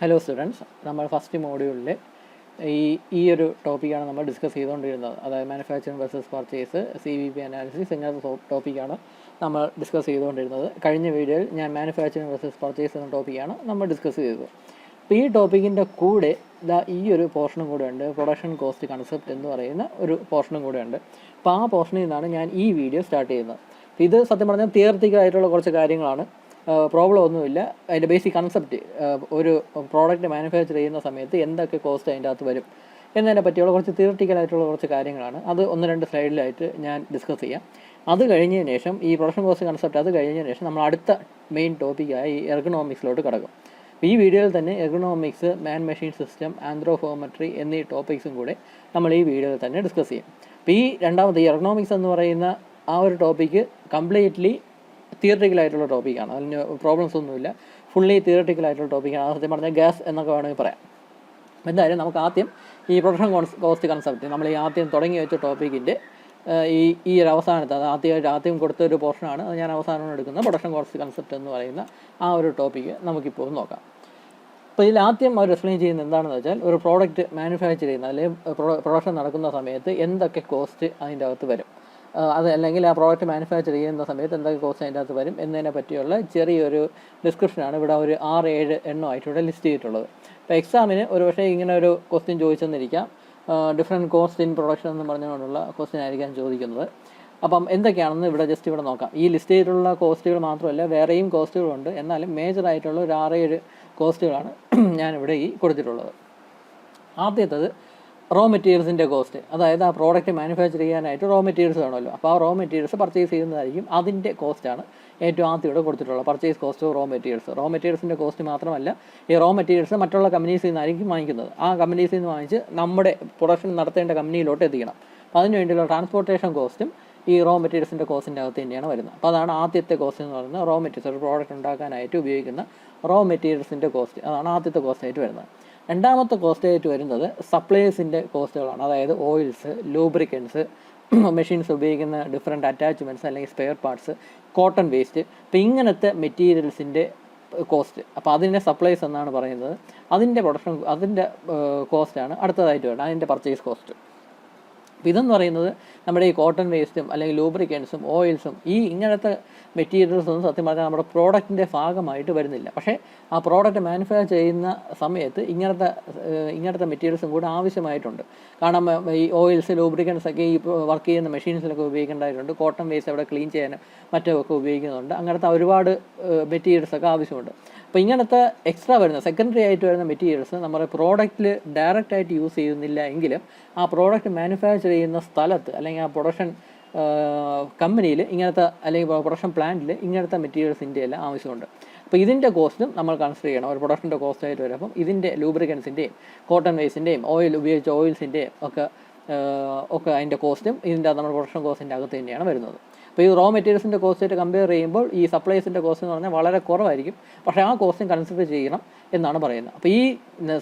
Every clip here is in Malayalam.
ഹലോ സ്റ്റുഡൻസ്, നമ്മൾ ഫസ്റ്റ് മോഡ്യൂളിൽ ഈ ഒരു ടോപ്പിക്കാണ് നമ്മൾ ഡിസ്കസ് ചെയ്തുകൊണ്ടിരുന്നത്. അതായത് manufacturing versus purchase, CVP analysis ഇങ്ങനത്തെ ടോപ്പിക്കാണ് നമ്മൾ ഡിസ്കസ് ചെയ്തുകൊണ്ടിരുന്നത്. കഴിഞ്ഞ വീഡിയോയിൽ ഞാൻ മാനുഫാക്ചറിങ് വേഴ്സസ് പർച്ചേസ് എന്ന ടോപ്പിക്കാണ് നമ്മൾ ഡിസ്കസ് ചെയ്തത്. അപ്പോൾ ഈ ടോപ്പിക്കിൻ്റെ കൂടെ ഈ ഒരു പോർഷനും കൂടെ ഉണ്ട്, പ്രൊഡക്ഷൻ കോസ്റ്റ് കൺസെപ്റ്റ് എന്ന് പറയുന്ന ഒരു പോർഷനും കൂടെ ഉണ്ട്. അപ്പോൾ ആ പോർഷനിൽ നിന്നാണ് ഞാൻ ഈ വീഡിയോ സ്റ്റാർട്ട് ചെയ്യുന്നത്. ഇത് സത്യം പറഞ്ഞാൽ തിയററ്റിക്കലായിട്ടുള്ള കുറച്ച് കാര്യങ്ങളാണ്, പ്രോബ്ലം ഒന്നുമില്ല. അതിൻ്റെ ബേസിക് കൺസെപ്റ്റ്, ഒരു പ്രോഡക്റ്റ് മാനുഫാക്ചർ ചെയ്യുന്ന സമയത്ത് എന്തൊക്കെ കോസ്റ്റ് അതിൻ്റെ അകത്ത് വരും എന്നതിനെ പറ്റിയുള്ള കുറച്ച് തിയററ്റിക്കലായിട്ടുള്ള കുറച്ച് കാര്യങ്ങളാണ്. അത് 1-2 സ്ലൈഡിലായിട്ട് ഞാൻ ഡിസ്കസ് ചെയ്യാം. അത് കഴിഞ്ഞതിന് ശേഷം ഈ പ്രൊഡക്ഷൻ കോസ്റ്റ് കൺസെപ്റ്റ് അത് കഴിഞ്ഞതിന് ശേഷം നമ്മൾ അടുത്ത മെയിൻ ടോപ്പിക്കായ ഈ എർഗണോമിക്സിലോട്ട് കിടക്കും. ഈ വീഡിയോയിൽ തന്നെ എർഗണോമിക്സ്, മാൻ മെഷീൻ സിസ്റ്റം, ആന്ത്രോപോമെട്രി എന്നീ ടോപ്പിക്സും കൂടെ നമ്മൾ ഈ വീഡിയോയിൽ തന്നെ ഡിസ്കസ് ചെയ്യും. അപ്പോൾ ഈ രണ്ടാമത്തെ ഈ എർഗണോമിക്സ് എന്ന് പറയുന്ന ആ ഒരു ടോപ്പിക്ക് കംപ്ലീറ്റ്ലി തിയററ്റിക്കലായിട്ടുള്ള ടോപ്പിക്കാണ്. അതിന് പ്രോബ്ലംസ് ഒന്നുമില്ല, ഫുള്ളി തിയററ്റിക്കലായിട്ടുള്ള ടോപ്പിക്കാണ്. സത്യം പറഞ്ഞാൽ ഗ്യാസ് എന്നൊക്കെ വേണമെങ്കിൽ പറയാം. എന്തായാലും നമുക്ക് ആദ്യം ഈ പ്രൊഡക്ഷൻ കോസ്റ്റ് കൺസെപ്റ്റ്, നമ്മൾ ഈ ആദ്യം തുടങ്ങി വെച്ച ടോപ്പിക്കിൻ്റെ ഈ ഒരു അവസാനത്തെ, അത് ആദ്യം കൊടുത്തൊരു പോർഷനാണ്, അത് ഞാൻ അവസാനം എടുക്കുന്ന പ്രൊഡക്ഷൻ കോസ്റ്റ് കൺസെപ്റ്റ് എന്ന് പറയുന്ന ആ ഒരു ടോപ്പിക്ക് നമുക്കിപ്പോൾ നോക്കാം. അപ്പോൾ ഇതിൽ ആദ്യം അവർ എക്സ്പ്ലെയിൻ ചെയ്യുന്നത് എന്താണെന്ന് വെച്ചാൽ, ഒരു പ്രോഡക്റ്റ് മാനുഫാക്ചർ ചെയ്യുന്ന അല്ലെങ്കിൽ പ്രൊഡക്ഷൻ നടക്കുന്ന സമയത്ത് എന്തൊക്കെ കോസ്റ്റ് അതിൻ്റെ അകത്ത് വരും, അത് അല്ലെങ്കിൽ ആ പ്രോഡക്റ്റ് മാനുഫാക്ചർ ചെയ്യുന്ന സമയത്ത് എന്തൊക്കെ കോസ്റ്റ് അതിൻ്റെ അകത്ത് വരും എന്നതിനെ പറ്റിയുള്ള ചെറിയൊരു ഡിസ്ക്രിപ്ഷനാണ് ഇവിടെ ഒരു 6-7 എണ്ണമായിട്ട് ഇവിടെ ലിസ്റ്റ് ചെയ്തിട്ടുള്ളത്. അപ്പോൾ എക്സാമിന് ഒരു പക്ഷേ ഇങ്ങനെ ഒരു ക്വസ്റ്റ്യൻ ചോദിച്ചെന്നിരിക്കാം, ഡിഫറെൻറ്റ് കോസ്റ്റ് ഇൻ പ്രൊഡക്ഷൻ എന്ന് പറഞ്ഞുകൊണ്ടുള്ള ക്വസ്റ്റ്യൻ ആയിരിക്കാം ചോദിക്കുന്നത്. അപ്പം എന്തൊക്കെയാണെന്ന് ഇവിടെ ജസ്റ്റ് ഇവിടെ നോക്കാം. ഈ ലിസ്റ്റ് ചെയ്തിട്ടുള്ള കോസ്റ്റുകൾ മാത്രമല്ല, വേറെയും കോസ്റ്റുകളുണ്ട്, എന്നാലും മേജറായിട്ടുള്ള ഒരു 6-7 കോസ്റ്റുകളാണ് ഞാനിവിടെ ഈ കൊടുത്തിട്ടുള്ളത്. ആദ്യത്തേത് റോ മെറ്റീരിയൽസിൻ്റെ കോസ്റ്റ്. അതായത് ആ പ്രോഡക്റ്റ് മാനുഫാക്ചർ ചെയ്യാനായിട്ട് റോ മെറ്റീരിയൽസ് വേണമല്ലോ. അപ്പോൾ ആ റോ മെറ്റീരിയൽസ് പർച്ചേസ് ചെയ്യുന്നതായിരിക്കും, അതിൻ്റെ കോസ്റ്റാണ് ഏറ്റവും ആദ്യം ഇവിടെ കൊടുത്തിട്ടുള്ളത്. Purchase cost of raw materials. Raw മെറ്റീരിയൽസിൻ്റെ കോസ്റ്റ് മാത്രമല്ല, ഈ റോ മെറ്റീരിയൽസ് മറ്റുള്ള കമ്പനീസിൽ നിന്നായിരിക്കും വാങ്ങിക്കുന്നത്. ആ കമ്പനീസിൽ നിന്ന് വാങ്ങിച്ച് നമ്മുടെ പ്രൊഡക്ഷൻ നടത്തേണ്ട കമ്പനിയിലോട്ട് എത്തിക്കണം. അപ്പോൾ അതിന് വേണ്ടിയുള്ള ട്രാൻസ്പോർട്ടേഷൻ കോസ്റ്റും ഈ റോ മെറ്റീരിയൽസിൻ്റെ കോസ്റ്റിൻ്റെ അകത്ത് തന്നെയാണ് വരുന്നത്. അപ്പോൾ അതാണ് ആദ്യത്തെ കോസ്റ്റ് എന്ന് പറയുന്നത്. റോ മെറ്റീരിയൽസ്, ഒരു പ്രോഡക്റ്റ് ഉണ്ടാക്കാനായിട്ട് ഉപയോഗിക്കുന്ന റോ മെറ്റീരിയൽസിൻ്റെ കോസ്റ്റ്, അതാണ് ആദ്യത്തെ കോസ്റ്റായിട്ട് വരുന്നത്. രണ്ടാമത്തെ കോസ്റ്റായിട്ട് വരുന്നത് സപ്ലൈസിൻ്റെ കോസ്റ്റുകളാണ്. അതായത് ഓയിൽസ്, ലൂബ്രിക്കൻസ്, മെഷീൻസ് ഉപയോഗിക്കുന്ന ഡിഫറെൻറ്റ് അറ്റാച്ച്മെൻറ്റ്സ് അല്ലെങ്കിൽ സ്പെയർ പാർട്സ്, കോട്ടൺ വേസ്റ്റ്, അപ്പോൾ ഇങ്ങനത്തെ മെറ്റീരിയൽസിൻ്റെ കോസ്റ്റ്. അപ്പോൾ അതിൻ്റെ സപ്ലൈസ് എന്നാണ് പറയുന്നത്. അതിൻ്റെ പ്രൊഡക്ഷൻ, അതിൻ്റെ കോസ്റ്റാണ് അടുത്തതായിട്ട് വരുന്നത്, അതിൻ്റെ പർച്ചേസ് കോസ്റ്റ്. അപ്പോൾ ഇതെന്ന് പറയുന്നത് നമ്മുടെ ഈ കോട്ടൺ വേസ്റ്റും അല്ലെങ്കിൽ ലൂബ്രിക്കൻസും ഓയിൽസും ഈ ഇങ്ങനത്തെ മെറ്റീരിയൽസൊന്നും സത്യം പറഞ്ഞാൽ നമ്മുടെ പ്രോഡക്റ്റിൻ്റെ ഭാഗമായിട്ട് വരുന്നില്ല. പക്ഷേ ആ പ്രോഡക്റ്റ് മാനുഫാക്ചർ ചെയ്യുന്ന സമയത്ത് ഇങ്ങനത്തെ മെറ്റീരിയൽസും കൂടെ ആവശ്യമായിട്ടുണ്ട്. കാരണം ഈ ഓയിൽസ്, ലൂബ്രിക്കൻസ് ഒക്കെ ഈ വർക്ക് ചെയ്യുന്ന മെഷീൻസിലൊക്കെ ഉപയോഗിക്കേണ്ടതായിട്ടുണ്ട്. കോട്ടൺ വേസ്റ്റ് അവിടെ ക്ലീൻ ചെയ്യാനും മറ്റുമൊക്കെ ഉപയോഗിക്കുന്നുണ്ട്. അങ്ങനത്തെ ഒരുപാട് മെറ്റീരിയൽസൊക്കെ ആവശ്യമുണ്ട്. അപ്പോൾ ഇങ്ങനത്തെ എക്സ്ട്രാ വരുന്ന സെക്കൻഡറി ആയിട്ട് വരുന്ന മെറ്റീരിയൽസ് നമ്മുടെ പ്രോഡക്റ്റിൽ ഡയറക്റ്റായിട്ട് യൂസ് ചെയ്യുന്നില്ല എങ്കിലും ആ പ്രോഡക്റ്റ് മാനുഫാക്ചർ ചെയ്യുന്ന സ്ഥലത്ത് അല്ലെങ്കിൽ ആ പ്രൊഡക്ഷൻ കമ്പനിയിൽ ഇങ്ങനത്തെ, അല്ലെങ്കിൽ പ്രൊഡക്ഷൻ പ്ലാന്റിൽ ഇങ്ങനത്തെ മെറ്റീരിയൽസിൻ്റെ എല്ലാം ആവശ്യമുണ്ട്. അപ്പോൾ ഇതിൻ്റെ കോസ്റ്റും നമ്മൾ കൺസിഡർ ചെയ്യണം. ഒരു പ്രൊഡക്ഷൻ്റെ കോസ്റ്റായിട്ട് വരുമ്പം ഇതിൻ്റെ ലൂബ്രിക്കൻസിൻ്റെയും കോട്ടൺ വേസ്റ്റിൻ്റെയും ഉപയോഗിച്ച ഓയിൽസിൻ്റെയും ഒക്കെ അതിൻ്റെ കോസ്റ്റും ഇതിൻ്റെ നമ്മുടെ പ്രൊഡക്ഷൻ കോസ്റ്റിൻ്റെ അകത്ത് തന്നെയാണ് വരുന്നത്. അപ്പോൾ ഈ റോ മെറ്റീരിയൽസിൻ്റെ കോസ്റ്റായിട്ട് കമ്പയർ ചെയ്യുമ്പോൾ ഈ സപ്ലൈസിൻ്റെ കോസ്റ്റ് എന്ന് പറഞ്ഞാൽ വളരെ കുറവായിരിക്കും. പക്ഷേ ആ കോസ്റ്റും കൺസിഡർ ചെയ്യണം എന്നാണ് പറയുന്നത്. അപ്പോൾ ഈ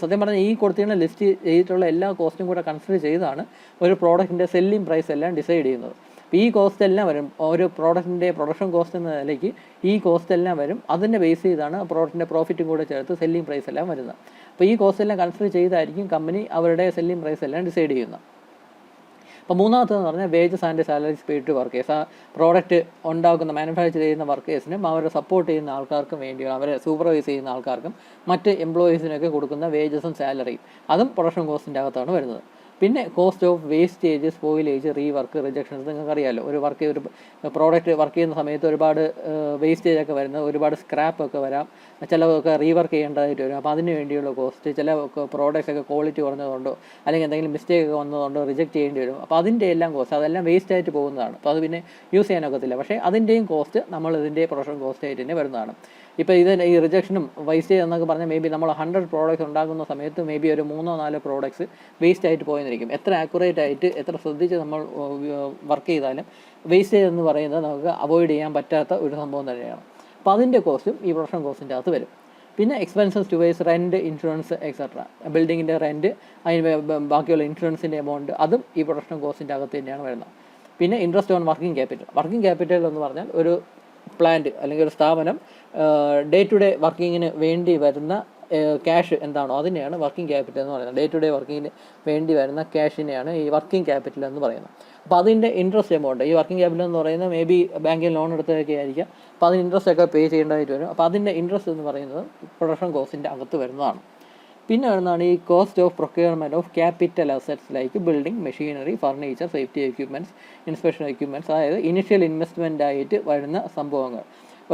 സത്യം പറഞ്ഞാൽ ഈ കൊടുത്തിരുന്ന ലിസ്റ്റ് ചെയ്തിട്ടുള്ള എല്ലാ കോസ്റ്റും കൂടെ കൺസിഡർ ചെയ്താണ് ഒരു പ്രോഡക്റ്റിൻ്റെ സെല്ലിംഗ് പ്രൈസ് എല്ലാം ഡിസൈഡ് ചെയ്യുന്നത്. അപ്പോൾ ഈ കോസ്റ്റ് എല്ലാം വരും, ഒരു പ്രോഡക്റ്റിൻ്റെ പ്രൊഡക്ഷൻ കോസ്റ്റ് എന്ന നിലയ്ക്ക് ഈ കോസ്റ്റ് എല്ലാം വരും. അതിനെ ബേസ് ചെയ്താണ് പ്രോഡക്റ്റിൻ്റെ പ്രോഫിറ്റും കൂടെ ചേർത്ത് സെല്ലിംഗ് പ്രൈസ് എല്ലാം വരുന്നത്. അപ്പോൾ ഈ കോസ്റ്റ് എല്ലാം കൺസിഡർ ചെയ്തായിരിക്കും കമ്പനി അവരുടെ സെല്ലിംഗ് പ്രൈസ് എല്ലാം ഡിസൈഡ് ചെയ്യുന്നത്. അപ്പോൾ മൂന്നാമത്തേന്ന് പറഞ്ഞാൽ wages and salaries paid to workers. ആ പ്രോഡക്റ്റ് ഉണ്ടാക്കുന്ന, മാനുഫാക്ചർ ചെയ്യുന്ന വർക്കേഴ്സിനും അവരെ സപ്പോർട്ട് ചെയ്യുന്ന ആൾക്കാർക്കും വേണ്ടിയാണ്, അവരെ സൂപ്പർവൈസ് ചെയ്യുന്ന ആൾക്കാർക്കും മറ്റ് എംപ്ലോയീസിനൊക്കെ കൊടുക്കുന്ന വേജസും സാലറിയും, അതും പ്രൊഡക്ഷൻ കോസ്റ്റിൻ്റെ അകത്താണ് വരുന്നത്. പിന്നെ cost of wastage, spoilage, rework, rejections. നിങ്ങൾക്ക് അറിയാമല്ലോ, ഒരു പ്രോഡക്റ്റ് വർക്ക് ചെയ്യുന്ന സമയത്ത് ഒരുപാട് വേസ്റ്റേജ് ഒക്കെ വരുന്നത്, ഒരുപാട് സ്ക്രാപ്പ് ഒക്കെ വരാം, ചിലവൊക്കെ റീവർക്ക് ചെയ്യേണ്ടതായിട്ട് വരും. അപ്പോൾ അതിന് വേണ്ടിയുള്ള കോസ്റ്റ്, ചില പ്രോഡക്റ്റ്സ് ഒക്കെ ക്വാളിറ്റി കുറഞ്ഞതുകൊണ്ടോ അല്ലെങ്കിൽ എന്തെങ്കിലും മിസ്റ്റേക്ക് ഒക്കെ വന്നതുകൊണ്ടോ റിജക്റ്റ് ചെയ്യേണ്ടി വരും. അപ്പോൾ അതിൻ്റെ എല്ലാം കോസ്റ്റ്, അതെല്ലാം വേസ്റ്റ് ആയിട്ട് പോകുന്നതാണ്. അപ്പോൾ അത് പിന്നെ യൂസ് ചെയ്യാനൊക്കത്തില്ല. പക്ഷേ അതിൻ്റെയും കോസ്റ്റ് നമ്മൾ ഇതിൻ്റെ പ്രൊഡക്ഷൻ കോസ്റ്റ് ആയിട്ട് തന്നെ വരുന്നതാണ്. ഇപ്പോൾ ഈ റിജക്ഷനും വേസ്റ്റേജ് എന്നൊക്കെ പറഞ്ഞാൽ മേ ബി നമ്മൾ 100 പ്രോഡക്റ്റ്സ് ഉണ്ടാക്കുന്ന സമയത്ത് മേ ബി ഒരു 3-4 പ്രോഡക്റ്റ്സ് വേസ്റ്റ് ആയിട്ട് പോയെന്നിരിക്കും. എത്ര ആക്യുറേറ്റ് ആയിട്ട്, എത്ര ശ്രദ്ധിച്ച് നമ്മൾ വർക്ക് ചെയ്താലും വേസ്റ്റേജ് എന്ന് പറയുന്നത് നമുക്ക് അവോയ്ഡ് ചെയ്യാൻ പറ്റാത്ത ഒരു സംഭവം തന്നെയാണ്. അപ്പോൾ അതിൻ്റെ കോസ്റ്റും ഈ പ്രൊഡക്ഷൻ കോസ്റ്റിൻ്റെ അകത്ത് വരും. പിന്നെ expenses towards rent, insurance etcetera. ബിൽഡിങ്ങിൻ്റെ റെൻറ്റ്, അതിന് ബാക്കിയുള്ള ഇൻഷുറൻസിൻ്റെ എമൗണ്ട്, അതും ഈ പ്രൊഡക്ഷൻ കോസ്റ്റിൻ്റെ അകത്ത് തന്നെയാണ് വരുന്നത്. പിന്നെ interest on working capital. Working capital എന്ന് പറഞ്ഞാൽ ഒരു പ്ലാന്റ് അല്ലെങ്കിൽ ഒരു സ്ഥാപനം ഡേ ടു ഡേ വർക്കിങ്ങിന് വേണ്ടി വരുന്ന ക്യാഷ് എന്താണോ അതിനെയാണ് വർക്കിംഗ് ക്യാപിറ്റൽ എന്ന് പറയുന്നത്. ഡേ ടു ഡേ വർക്കിങ്ങിന് വേണ്ടി വരുന്ന ക്യാഷിനെയാണ് ഈ വർക്കിംഗ് ക്യാപിറ്റൽ എന്ന് പറയുന്നത്. അപ്പോൾ അതിൻ്റെ ഇൻട്രസ്റ്റ് എമൗണ്ട്, ഈ വർക്കിംഗ് ക്യാപിറ്റൽ എന്ന് പറയുന്നത് മേ ബി ബാങ്കിൽ ലോൺ എടുത്തതൊക്കെ ആയിരിക്കാം. അപ്പോൾ അതിന് ഇൻട്രസ്റ്റ് ഒക്കെ പേ ചെയ്യേണ്ടതായിട്ട് വരും. അപ്പോൾ അതിൻ്റെ ഇൻട്രസ്റ്റ് എന്ന് പറയുന്നത് പ്രൊഡക്ഷൻ കോസ്റ്റിൻ്റെ അകത്ത് വരുന്നതാണ്. പിന്നെ വരുന്നതാണ് ഈ cost of procurement of capital assets like building, machinery, furniture, safety equipments, inspection equipments. അതായത് ഇനിഷ്യൽ ഇൻവെസ്റ്റ്മെൻ്റ് ആയിട്ട് വരുന്ന സംഭവങ്ങൾ.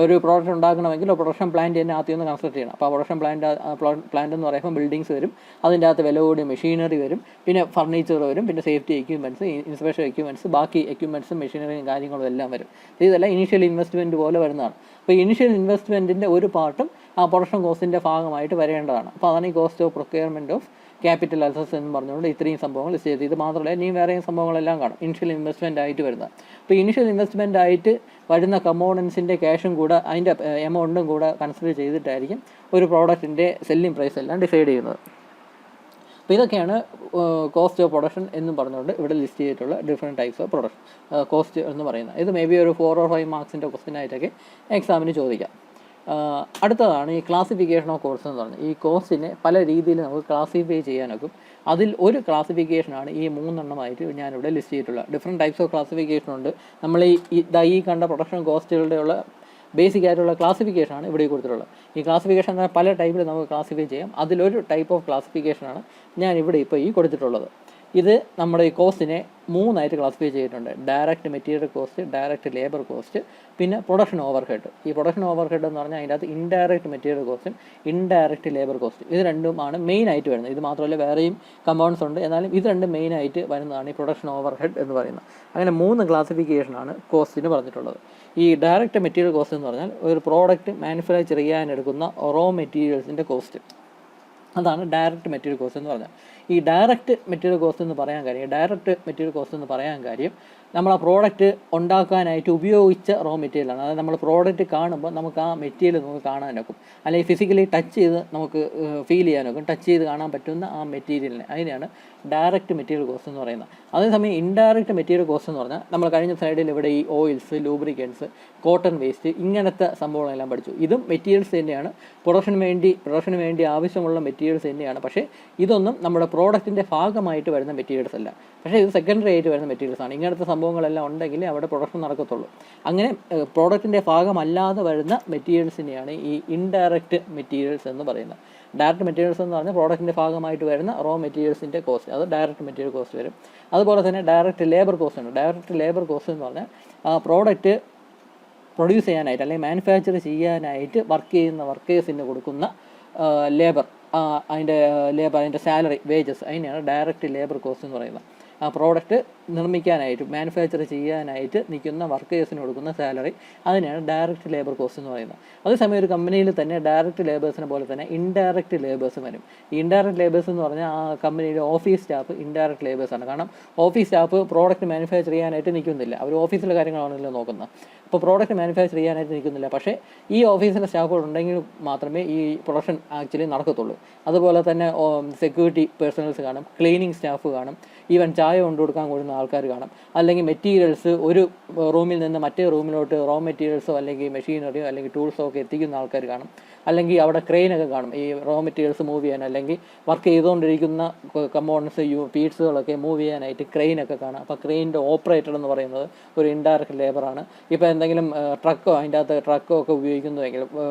ഒരു പ്രോഡക്റ്റ് ഉണ്ടാക്കണമെങ്കിൽ പ്രൊഡക്ഷൻ പ്ലാന്റ് തന്നെ ആദ്യം ഒന്ന് കൺസ്ട്രക്ട് ചെയ്യണം. അപ്പോൾ പ്രൊഡക്ഷൻ പ്ലാന്റ് എന്ന് പറയുമ്പോൾ ബിൽഡിങ്സ് വരും, അതിൻ്റെ അകത്ത് വില കൂടിയ മെഷീനറി വരും, പിന്നെ ഫർണിച്ചർ വരും, പിന്നെ സേഫ്റ്റി എക്യുപ്മെൻറ്റ്സ്, ഇൻസ്പെക്ഷൻ എക്യുപ്മെൻറ്റ്സ്, ബാക്കി എക്യുപ്മെൻറ്റ്സും മെഷീനറിയും കാര്യങ്ങളും എല്ലാം വരും. ഇതെല്ലാം ഇനീഷ്യൽ ഇൻവെസ്റ്റ്മെൻറ്റ് പോലെ വരുന്നതാണ്. അപ്പോൾ ഇനീഷ്യൽ ഇൻവെസ്റ്റ്മെൻറ്റിൻ്റെ ഒരു പാർട്ടും ആ പ്രൊഡക്ഷൻ കോസ്റ്റിൻ്റെ ഭാഗമായിട്ട് വരേണ്ടതാണ്. അപ്പോൾ അതാണ് ഈ cost of procurement of capital assets എന്ന് പറഞ്ഞുകൊണ്ട് ഇത്രയും സംഭവങ്ങൾ ലിസ്റ്റ് ചെയ്ത്. ഇത് മാത്രമല്ല ഇനിയും വേറെയും സംഭവങ്ങളെല്ലാം കാണും ഇനിഷ്യൽ ഇൻവെസ്റ്റ്മെൻറ്റ് ആയിട്ട് വരുന്നത്. അപ്പോൾ ഇനിഷ്യൽ ഇൻവെസ്റ്റ്മെൻറ്റ് ആയിട്ട് വരുന്ന കമ്പോണൻസിൻ്റെ ക്യാഷും കൂടെ അതിൻ്റെ എമൗണ്ടും കൂടെ കൺസിഡർ ചെയ്തിട്ടായിരിക്കും ഒരു പ്രോഡക്റ്റിൻ്റെ സെല്ലിംഗ് പ്രൈസ് എല്ലാം ഡിസൈഡ് ചെയ്യുന്നത്. അപ്പോൾ ഇതൊക്കെയാണ് കോസ്റ്റ് ഓഫ് പ്രൊഡക്ഷൻ എന്നും പറഞ്ഞുകൊണ്ട് ഇവിടെ ലിസ്റ്റ് ചെയ്തിട്ടുള്ള different types of production cost എന്ന് പറയുന്നത്. ഇത് മേ ബി ഒരു 4 or 5 മാർക്സിൻ്റെ ക്വസ്റ്റ്യനായിട്ടൊക്കെ എക്സാമിന് ചോദിക്കാം. അടുത്തതാണ് ഈ ക്ലാസിഫിക്കേഷൻ ഓഫ് കോസ്റ്റ് എന്ന് പറഞ്ഞത്. ഈ കോസ്റ്റിനെ പല രീതിയിൽ നമുക്ക് ക്ലാസിഫൈ ചെയ്യാനൊക്കും. അതിൽ ഒരു ക്ലാസിഫിക്കേഷനാണ് ഈ 3 എണ്ണമായിട്ട് ഞാനിവിടെ ലിസ്റ്റ് ചെയ്തിട്ടുള്ളത്. ഡിഫറെൻറ്റ് ടൈപ്സ് ഓഫ് ക്ലാസിഫിക്കേഷൻ ഉണ്ട്. നമ്മൾ ഈ കണ്ട പ്രൊഡക്ഷൻ കോസ്റ്റുകളുടെയുള്ള ബേസിക് ആയിട്ടുള്ള ക്ലാസിഫിക്കേഷനാണ് ഇവിടെ കൊടുത്തിട്ടുള്ളത്. ഈ ക്ലാസിഫിക്കേഷൻ എന്ന് പറഞ്ഞാൽ പല ടൈപ്പിൽ നമുക്ക് ക്ലാസിഫൈ ചെയ്യാം. അതിലൊരു ടൈപ്പ് ഓഫ് ക്ലാസിഫിക്കേഷനാണ് ഞാൻ ഇവിടെ ഇപ്പോൾ ഈ കൊടുത്തിട്ടുള്ളത്. ഇത് നമ്മുടെ ഈ കോസ്റ്റിനെ 3 ക്ലാസിഫൈ ചെയ്തിട്ടുണ്ട്. Direct material cost, direct labour cost, പിന്നെ പ്രൊഡക്ഷൻ ഓവർഹെഡ്. ഈ പ്രൊഡക്ഷൻ ഓവർഹെഡ് എന്ന് പറഞ്ഞാൽ അതിൻ്റെ അകത്ത് ഇൻഡയറക്റ്റ് മെറ്റീരിയൽ കോസ്റ്റും ഇൻഡയറക്റ്റ് ലേബർ കോസ്റ്റ്, ഇത് രണ്ടുമാണ് മെയിനായിട്ട് വരുന്നത്. ഇത് മാത്രമല്ല വേറെയും കമ്പൗണ്ട്സ് ഉണ്ട്, എന്നാലും ഇത് രണ്ടും മെയിനായിട്ട് വരുന്നതാണ് ഈ പ്രൊഡക്ഷൻ ഓവർഹെഡ് എന്ന് പറയുന്നത്. അങ്ങനെ 3 ക്ലാസിഫിക്കേഷനാണ് കോസ്റ്റിന് പറഞ്ഞിട്ടുള്ളത്. ഈ ഡയറക്റ്റ് മെറ്റീരിയൽ കോസ്റ്റ് എന്ന് പറഞ്ഞാൽ ഒരു പ്രോഡക്റ്റ് മാനുഫാക്ചർ ചെയ്യാനെടുക്കുന്ന റോ മെറ്റീരിയൽസിൻ്റെ കോസ്റ്റ്, അതാണ് ഡയറക്റ്റ് മെറ്റീരിയൽ കോസ്റ്റ് എന്ന് പറഞ്ഞാൽ. ഈ ഡയറക്റ്റ് മെറ്റീരിയൽ കോസ്റ്റ് എന്ന് പറയാൻ കാര്യം നമ്മൾ ആ പ്രോഡക്റ്റ് ഉണ്ടാക്കാനായിട്ട് ഉപയോഗിച്ച റോ മെറ്റീരിയലാണ്. അതായത് നമ്മൾ പ്രോഡക്റ്റ് കാണുമ്പോൾ നമുക്ക് ആ മെറ്റീരിയൽ നമുക്ക് കാണാനൊക്കും, അല്ലെങ്കിൽ ഫിസിക്കലി ടച്ച് ചെയ്ത് നമുക്ക് ഫീൽ ചെയ്യാനൊക്കും, ടച്ച് ചെയ്ത് കാണാൻ പറ്റുന്ന ആ മെറ്റീരിയലിനെ, അതിനെയാണ് ഡയറക്റ്റ് മെറ്റീരിയൽ കോസ്റ്റ് എന്ന് പറയുന്നത്. അതേസമയം ഇൻഡയറക്റ്റ് മെറ്റീരിയൽ കോസ്റ്റ് എന്ന് പറഞ്ഞാൽ നമ്മൾ കഴിഞ്ഞ സ്ലൈഡിൽ ഇവിടെ ഈ ഓയിൽസ്, ലൂബ്രിക്കൻസ്, കോട്ടൺ വേസ്റ്റ്, ഇങ്ങനത്തെ സംഭവങ്ങളെല്ലാം പഠിച്ചു. ഇതും മെറ്റീരിയൽസ് തന്നെയാണ്, പ്രൊഡക്ഷന് വേണ്ടി ആവശ്യമുള്ള മെറ്റീരിയൽസ് തന്നെയാണ്. പക്ഷേ ഇതൊന്നും നമ്മുടെ പ്രോഡക്റ്റിൻ്റെ ഭാഗമായിട്ട് വരുന്ന മെറ്റീരിയൽസ് അല്ല. പക്ഷേ ഇത് സെക്കൻഡറി ആയിട്ട് വരുന്ന മെറ്റീരിയൽസ് ആണ്. ഇങ്ങനത്തെ സംഭവങ്ങളെല്ലാം ഉണ്ടെങ്കിൽ അവിടെ പ്രൊഡക്ഷൻ നടക്കത്തുള്ളൂ. അങ്ങനെ പ്രോഡക്റ്റിൻ്റെ ഭാഗമല്ലാതെ വരുന്ന മെറ്റീരിയൽസിനെയാണ് ഈ ഇൻഡയറക്റ്റ് മെറ്റീരിയൽസ് എന്ന് പറയുന്നത്. ഡയറക്റ്റ് മെറ്റീരിയൽസ് എന്ന് പറഞ്ഞാൽ പ്രോഡക്റ്റിൻ്റെ ഭാഗമായിട്ട് വരുന്ന റോ മെറ്റീരിയൽസിൻ്റെ കോസ്റ്റ്, അത് ഡയറക്റ്റ് മെറ്റീരിയൽ കോസ്റ്റ് വരും. അതുപോലെ തന്നെ ഡയറക്റ്റ് ലേബർ കോസ്റ്റ് ഉണ്ട്. ഡയറക്റ്റ് ലേബർ കോസ്റ്റ് എന്ന് പറഞ്ഞാൽ പ്രോഡക്റ്റ് പ്രൊഡ്യൂസ് ചെയ്യാനായിട്ട് അല്ലെങ്കിൽ മാനുഫാക്ചർ ചെയ്യാനായിട്ട് വർക്ക് ചെയ്യുന്ന വർക്കേഴ്സിന് കൊടുക്കുന്ന ലേബർ, അതിൻ്റെ സാലറി, വേജസ്, അതിനെയാണ് ഡയറക്റ്റ് ലേബർ കോസ്റ്റ് എന്ന് പറയുന്നത്. ആ പ്രോഡക്റ്റ് നിർമ്മിക്കാനായിട്ട് മാനുഫാക്ചർ ചെയ്യാനായിട്ട് നിൽക്കുന്ന വർക്കേഴ്സിന് കൊടുക്കുന്ന സാലറി, അതിനെയാണ് ഡയറക്റ്റ് ലേബർ കോസ്റ്റ് എന്ന് പറയുന്നത്. അതേസമയം ഒരു കമ്പനിയിൽ തന്നെ ഡയറക്റ്റ് ലേബേഴ്സിനെ പോലെ തന്നെ ഇൻഡയറക്റ്റ് ലേബേഴ്സും വരും. ഈ ഇൻഡയറക്റ്റ് ലേബേഴ്സ് എന്ന് പറഞ്ഞാൽ ആ കമ്പനിയിലെ ഓഫീസ് സ്റ്റാഫ് ഇൻഡയറക്റ്റ് ലേബേഴ്സാണ്. കാരണം ഓഫീസ് സ്റ്റാഫ് പ്രോഡക്റ്റ് മാനുഫാക്ചർ ചെയ്യാനായിട്ട് നിൽക്കുന്നില്ല, അവർ ഓഫീസിലെ കാര്യങ്ങളാണല്ലോ നോക്കുന്നത്. അപ്പോൾ പ്രോഡക്റ്റ് മാനുഫാക്ചർ ചെയ്യാനായിട്ട് നിൽക്കുന്നില്ല, പക്ഷേ ഈ ഓഫീസിലെ സ്റ്റാഫുകൾ ഉണ്ടെങ്കിൽ മാത്രമേ ഈ പ്രൊഡക്ഷൻ ആക്ച്വലി നടക്കത്തുള്ളൂ. അതുപോലെ തന്നെ സെക്യൂരിറ്റി പേഴ്സണൽസ് കാണും, ക്ലീനിങ് സ്റ്റാഫ് കാണും, ഈവൻ ചായ കൊണ്ടുകൊടുക്കാൻ കൂടുന്ന ആൾക്കാർ കാണും. അല്ലെങ്കിൽ മെറ്റീരിയൽസ് ഒരു റൂമിൽ നിന്ന് മറ്റേ റൂമിലോട്ട് റോ മെറ്റീരിയൽസോ അല്ലെങ്കിൽ മെഷീനറിയോ അല്ലെങ്കിൽ ടൂൾസോ ഒക്കെ എത്തിക്കുന്ന ആൾക്കാർ കാണും. അല്ലെങ്കിൽ അവിടെ ക്രെയിനൊക്കെ കാണും, ഈ റോ മെറ്റീരിയൽസ് മൂവ് ചെയ്യാൻ അല്ലെങ്കിൽ വർക്ക് ചെയ്തുകൊണ്ടിരിക്കുന്ന കമ്പോണൻസ് പീഡ്സുകളൊക്കെ മൂവ് ചെയ്യാനായിട്ട് ക്രെയിനൊക്കെ കാണാം. അപ്പോൾ ക്രെയിനിൻ്റെ ഓപ്പറേറ്റർ എന്ന് പറയുന്നത് ഒരു ഇൻഡയറക്റ്റ് ലേബറാണ്. ഇപ്പോൾ എന്തെങ്കിലും ട്രക്കോ അതിൻ്റെ അകത്ത് ട്രക്കോ ഒക്കെ ഉപയോഗിക്കുന്നുവെങ്കിൽ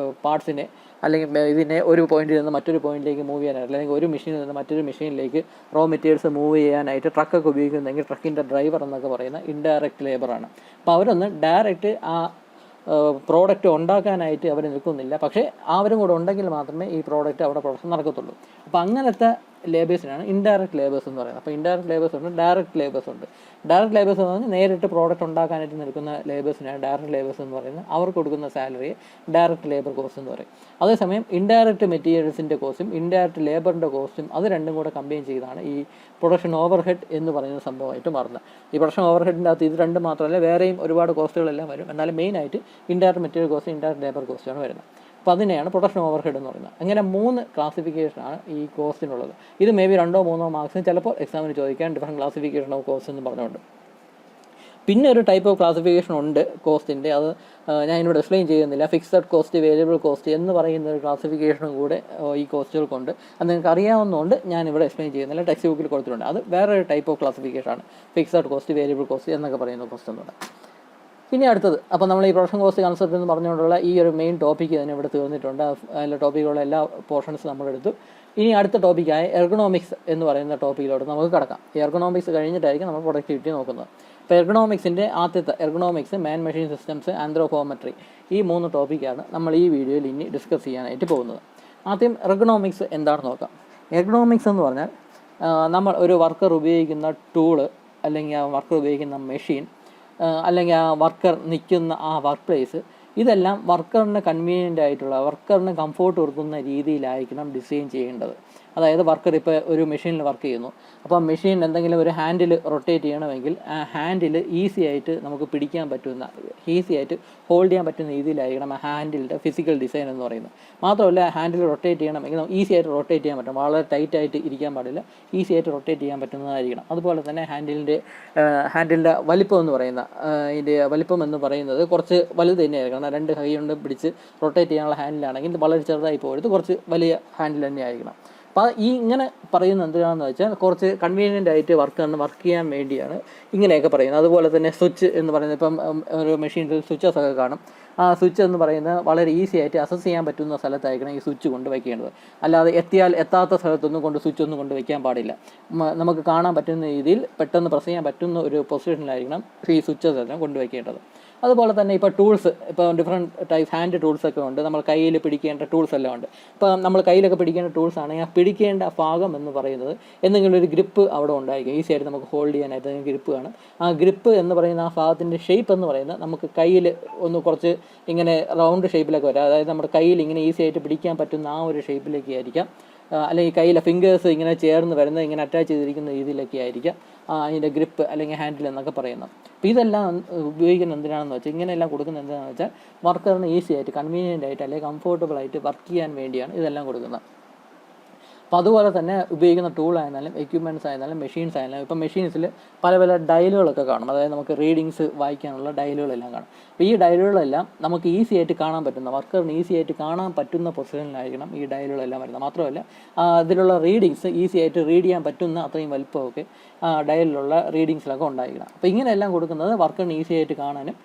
പാർട്സിനെ അല്ലെങ്കിൽ ഇതിനെ ഒരു പോയിന്റിൽ നിന്ന് മറ്റൊരു പോയിന്റിലേക്ക് മൂവ് ചെയ്യാനായിട്ട്, അല്ലെങ്കിൽ ഒരു മെഷീനിൽ നിന്ന് മറ്റൊരു മെഷീനിലേക്ക് റോ മെറ്റീരിയൽസ് മൂവ് ചെയ്യാനായിട്ട് ട്രക്കൊക്കെ ഉപയോഗിക്കുന്നെങ്കിൽ ട്രക്കിൻ്റെ ഡ്രൈവർ എന്നൊക്കെ പറയുന്ന ഇൻഡയറക്റ്റ് ലേബറാണ്. അപ്പോൾ അവരൊന്ന് ഡയറക്റ്റ് ആ പ്രോഡക്റ്റ് ഉണ്ടാക്കാനായിട്ട് അവർ നിൽക്കുന്നില്ല, പക്ഷേ അവരും കൂടെ ഉണ്ടെങ്കിൽ മാത്രമേ ഈ പ്രോഡക്റ്റ് അവിടെ പ്രൊഡക്ഷൻ നടക്കത്തുള്ളൂ. അപ്പോൾ അങ്ങനത്തെ ലേബേഴ്സിനാണ് ഇൻഡയറക്റ്റ് ലേബേഴ്സ് എന്ന് പറയുന്നത്. അപ്പോൾ ഇൻഡയറക്റ്റ് ലേബേഴ്സ് ഉണ്ട്, ഡയറക്റ്റ് ലേബേഴ്സ് ഉണ്ട്. ഡയറക്റ്റ് ലേബേഴ്സ് എന്ന് പറഞ്ഞാൽ നേരിട്ട് പ്രോഡക്റ്റ് ഉണ്ടാക്കാനായിട്ട് നിൽക്കുന്ന ലേബേഴ്സിനാണ് ഡയറക്റ്റ് ലേബേഴ്സ് എന്ന് പറയുന്നത്. അവർക്ക് കൊടുക്കുന്ന സാലറിയെ ഡയറക്റ്റ് ലേബർ കോസ്റ്റ് എന്ന് പറയും. അതേസമയം ഇൻഡയറക്റ്റ് മെറ്റീരിയൽസിൻ്റെ കോസ്റ്റും ഇൻഡയറക്റ്റ് ലേബറിൻ്റെ കോസ്റ്റും അത് രണ്ടും കൂടെ കമ്പൈൻ ചെയ്താണ് ഈ പ്രൊഡക്ഷൻ ഓവർഹെഡ് എന്ന് പറയുന്ന സംഭവമായിട്ട് മാറുന്നത്. ഈ പ്രൊഡക്ഷൻ ഓവർഹെഡിൻ്റെ അകത്ത് ഇത് രണ്ടും മാത്രമല്ല വേറെയും ഒരുപാട് കോസ്റ്റുകളെല്ലാം വരും. എന്നാലും മെയിനായിട്ട് indirect material cost, indirect labour കോസ്റ്റാണ് വരുന്നത്. അപ്പോൾ അതിനെയാണ് പ്രൊഡക്ഷൻ ഓവർഹെഡ് എന്ന് പറയുന്നത്. അങ്ങനെ 3 ക്ലാസിഫിക്കേഷനാണ് ഈ കോസ്റ്റിനുള്ളത്. ഇത് മേ ബി 2 or 3 മാർക്സിന് ചിലപ്പോൾ എക്സാമിന് ചോദിക്കാൻ ഡിഫറെൻറ്റ് ക്ലാസിഫിക്കേഷൻ ഓഫ് കോസ്റ്റ് എന്ന് പറഞ്ഞുകൊണ്ട്. പിന്നെ ഒരു ടൈപ്പ് ഓഫ് ക്ലാസിഫിക്കേഷൻ ഉണ്ട് കോസ്റ്റിൻ്റെ, അത് ഞാനിവിടെ എക്സ്പ്ലെയിൻ ചെയ്യുന്നില്ല. ഫിക്സഡ് കോസ്റ്റ്, വേരിയബിൾ കോസ്റ്റ് എന്ന് പറയുന്ന ഒരു ക്ലാസിഫിക്കേഷനും കൂടെ ഈ കോസ്റ്റുകൾക്കുണ്ട്. അത് നിങ്ങൾക്ക് അറിയാവുന്നതുകൊണ്ട് ഞാനിവിടെ എക്സ്പ്ലെയിൻ ചെയ്യുന്നില്ല, ടെക്സ്റ്റ് ബുക്കിൽ കൊടുത്തിട്ടുണ്ട്. അത് വേറൊരു ടൈപ്പ് ഓഫ് ക്ലാസിഫിക്കേഷനാണ്, ഫിക്സഡ് കോസ്റ്റ്, വേരിയബിൾ കോസ്റ്റ് എന്നൊക്കെ പറയുന്ന കോസ്റ്റ് എന്നുള്ളത്. ഇനി അടുത്തത്, അപ്പോൾ നമ്മൾ ഈ പ്രൊഡക്ഷൻ കോസ്റ്റ് കൺസെപ്റ്റ് എന്ന് പറഞ്ഞുകൊണ്ടുള്ള ഈ ഒരു മെയിൻ ടോപ്പിക്ക് തന്നെ ഇവിടെ തീർന്നിട്ടുണ്ട്. അതിലെ ടോപ്പിക്കുള്ള എല്ലാ പോർഷൻസ് നമ്മളെടുത്തു. ഇനി അടുത്ത ടോപ്പിക്കായ എർഗണോമിക്സ് എന്ന് പറയുന്ന ടോപ്പിക്കിലോട്ട് നമുക്ക് കിടക്കാം. എർഗണോമിക്സ് കഴിഞ്ഞിട്ടായിരിക്കും നമ്മൾ പ്രൊഡക്ടിവിറ്റി നോക്കുന്നത്. അപ്പോൾ എർഗണോമിക്സിൻ്റെ ആദ്യത്തെ എർഗണോമിക്സ്, മാൻ മെഷീൻ സിസ്റ്റംസ്, ആന്ത്രോപോമെട്രി, ഈ 3 ടോപ്പിക്കാണ് നമ്മൾ ഈ വീഡിയോയിൽ ഇനി ഡിസ്കസ് ചെയ്യാനായിട്ട് പോകുന്നത്. ആദ്യം എർഗണോമിക്സ് എന്താണെന്ന് നോക്കാം. എർഗണോമിക്സ് എന്ന് പറഞ്ഞാൽ നമ്മൾ ഒരു വർക്കർ ഉപയോഗിക്കുന്ന ടൂള്, അല്ലെങ്കിൽ ആ വർക്കർ ഉപയോഗിക്കുന്ന മെഷീൻ, അല്ലെങ്കിൽ ആ വർക്കർ നിൽക്കുന്ന ആ വർക്ക് പ്ലേസ്, ഇതെല്ലാം വർക്കറിന് കൺവീനിയൻ്റ് ആയിട്ടുള്ള, വർക്കറിന് കംഫോർട്ട് കൊടുക്കുന്ന രീതിയിലായിരിക്കണം ഡിസൈൻ ചെയ്യേണ്ടത്. അതായത് വർക്കർ ഇപ്പോൾ ഒരു മെഷീനിൽ വർക്ക് ചെയ്യുന്നു, അപ്പോൾ ആ മെഷീൻ എന്തെങ്കിലും ഒരു ഹാൻഡിൽ റൊട്ടേറ്റ് ചെയ്യണമെങ്കിൽ ആ ഹാൻഡിൽ ഈസി ആയിട്ട് നമുക്ക് പിടിക്കാൻ പറ്റുന്ന, ഈസി ആയിട്ട് ഹോൾഡ് ചെയ്യാൻ പറ്റുന്ന രീതിയിലായിരിക്കണം ആ ഹാൻഡിലിൻ്റെ ഫിസിക്കൽ ഡിസൈൻ എന്ന് പറയുന്നത്. മാത്രമല്ല ഹാൻഡിൽ റൊട്ടേറ്റ് ചെയ്യണമെങ്കിൽ ഈസി ആയിട്ട് റൊട്ടേറ്റ് ചെയ്യാൻ പറ്റും, വളരെ ടൈറ്റായിട്ട് ഇരിക്കാൻ പാടില്ല, ഈസി ആയിട്ട് റൊട്ടേറ്റ് ചെയ്യാൻ പറ്റുന്നതായിരിക്കണം. അതുപോലെ തന്നെ ഹാൻഡിലിൻ്റെ വലിപ്പം എന്ന് പറയുന്ന, ഇതിൻ്റെ വലിപ്പം എന്ന് പറയുന്നത് കുറച്ച് വലുത് തന്നെയായിരിക്കണം. 2 കൈ കൊണ്ട് പിടിച്ച് റൊട്ടേറ്റ് ചെയ്യാനുള്ള ഹാൻഡിലാണെങ്കിൽ വളരെ ചെറുതായി പോയിട്ട് കുറച്ച് വലിയ ഹാൻഡിൽ തന്നെ ആയിരിക്കണം. അപ്പോൾ ഇങ്ങനെ പറയുന്നത് എന്തിനാണെന്ന് വെച്ചാൽ കുറച്ച് കൺവീനിയൻ്റ് ആയിട്ട് വർക്ക് ചെയ്യാൻ വേണ്ടിയാണ് ഇങ്ങനെയൊക്കെ പറയുന്നത്. അതുപോലെ തന്നെ സ്വിച്ച് എന്ന് പറയുന്നത്, ഇപ്പം ഒരു മെഷീനിൽ സ്വിച്ചസ് ഒക്കെ കാണും. ആ സ്വിച്ച് എന്ന് പറയുന്നത് വളരെ ഈസി ആയിട്ട് അസസ് ചെയ്യാൻ പറ്റുന്ന സ്ഥലത്തായിരിക്കണം ഈ സ്വിച്ച് കൊണ്ട് വയ്ക്കേണ്ടത്. അല്ലാതെ എത്താത്ത സ്ഥലത്തൊന്നും സ്വിച്ച് കൊണ്ട് വയ്ക്കാൻ പാടില്ല. നമുക്ക് കാണാൻ പറ്റുന്ന രീതിയിൽ പെട്ടെന്ന് പ്രസ് ചെയ്യാൻ പറ്റുന്ന ഒരു പൊസിഷനിലായിരിക്കണം ഈ സ്വിച്ചസ് എല്ലാം കൊണ്ടുവയ്ക്കേണ്ടത്. അതുപോലെ തന്നെ ഇപ്പോൾ ടൂൾസ്, ഇപ്പോൾ ഡിഫറെൻറ്റ് ടൈപ്പ് ഹാൻഡ് ടൂൾസൊക്കെ ഉണ്ട്, നമ്മൾ കയ്യിൽ പിടിക്കേണ്ട ടൂൾസ് എല്ലാം ഉണ്ട്. ഇപ്പോൾ നമ്മൾ കയ്യിലൊക്കെ പിടിക്കേണ്ട ടൂൾസ് ആണെങ്കിൽ ആ പിടിക്കേണ്ട ഭാഗം എന്ന് പറയുന്നത് എന്തെങ്കിലും ഒരു ഗ്രിപ്പ് അവിടെ ഉണ്ടായിരിക്കും, ഈസി ആയിട്ട് നമുക്ക് ഹോൾഡ് ചെയ്യാനായിട്ട് ഗ്രിപ്പ് കാണും. ആ ഗ്രിപ്പ് എന്ന് പറയുന്ന ആ ഭാഗത്തിൻ്റെ ഷേപ്പ് എന്ന് പറയുന്നത് നമുക്ക് കയ്യിൽ ഒന്ന് കുറച്ച് ഇങ്ങനെ റൗണ്ട് ഷേപ്പിലൊക്കെ വരാം. അതായത് നമ്മുടെ കയ്യിൽ ഇങ്ങനെ ഈസി ആയിട്ട് പിടിക്കാൻ പറ്റുന്ന ആ ഒരു ഷേപ്പിലേക്ക് ആയിരിക്കാം, അല്ലെങ്കിൽ കയ്യിലെ ഫിംഗേഴ്സ് ഇങ്ങനെ ചേർന്ന് വരുന്നത്, ഇങ്ങനെ അറ്റാച്ച് ചെയ്തിരിക്കുന്ന രീതിയിലൊക്കെ ആയിരിക്കാം അതിൻ്റെ ഗ്രിപ്പ് അല്ലെങ്കിൽ ഹാൻഡിൽ എന്നൊക്കെ പറയുന്നത്. അപ്പോൾ ഇതെല്ലാം ഉപയോഗിക്കുന്നത് എന്തിനാണെന്ന് വെച്ചാൽ, ഇങ്ങനെയെല്ലാം കൊടുക്കുന്നത് എന്താണെന്ന് വെച്ചാൽ വർക്കറിന് ഈസി ആയിട്ട്, കൺവീനിയൻ്റ് ആയിട്ട്, അല്ലെങ്കിൽ കംഫോർട്ടബിൾ ആയിട്ട് വർക്ക് ചെയ്യാൻ വേണ്ടിയാണ് ഇതെല്ലാം കൊടുക്കുന്നത്. അപ്പോൾ അതുപോലെ തന്നെ ഉപയോഗിക്കുന്ന ടൂൾ ആയിരുന്നാലും എക്യുപ്മെൻറ്റ്സ് ആയിരുന്നാലും മെഷീൻസ് ആയിരുന്നാലും, ഇപ്പോൾ മെഷീൻസിൽ പല ഡയലുകളൊക്കെ കാണും. അതായത് നമുക്ക് റീഡിങ്സ് വായിക്കാനുള്ള ഡയലുകളെല്ലാം കാണും. അപ്പോൾ ഈ ഡയലുകളെല്ലാം നമുക്ക് ഈസി ആയിട്ട് കാണാൻ പറ്റുന്ന, വർക്കറിന് ഈസി ആയിട്ട് കാണാൻ പറ്റുന്ന പൊസിഷനിലായിരിക്കണം ഈ ഡയലുകളെല്ലാം വരുന്നത്. മാത്രമല്ല അതിലുള്ള റീഡിങ്സ് ഈസി ആയിട്ട് റീഡ് ചെയ്യാൻ പറ്റുന്ന അത്രയും വലുപ്പമൊക്കെ ഡയലിലുള്ള റീഡിങ്സിലൊക്കെ ഉണ്ടായിരിക്കണം. അപ്പോൾ ഇങ്ങനെയെല്ലാം കൊടുക്കുന്നത് വർക്കറിന് ഈസി ആയിട്ട് കാണാനും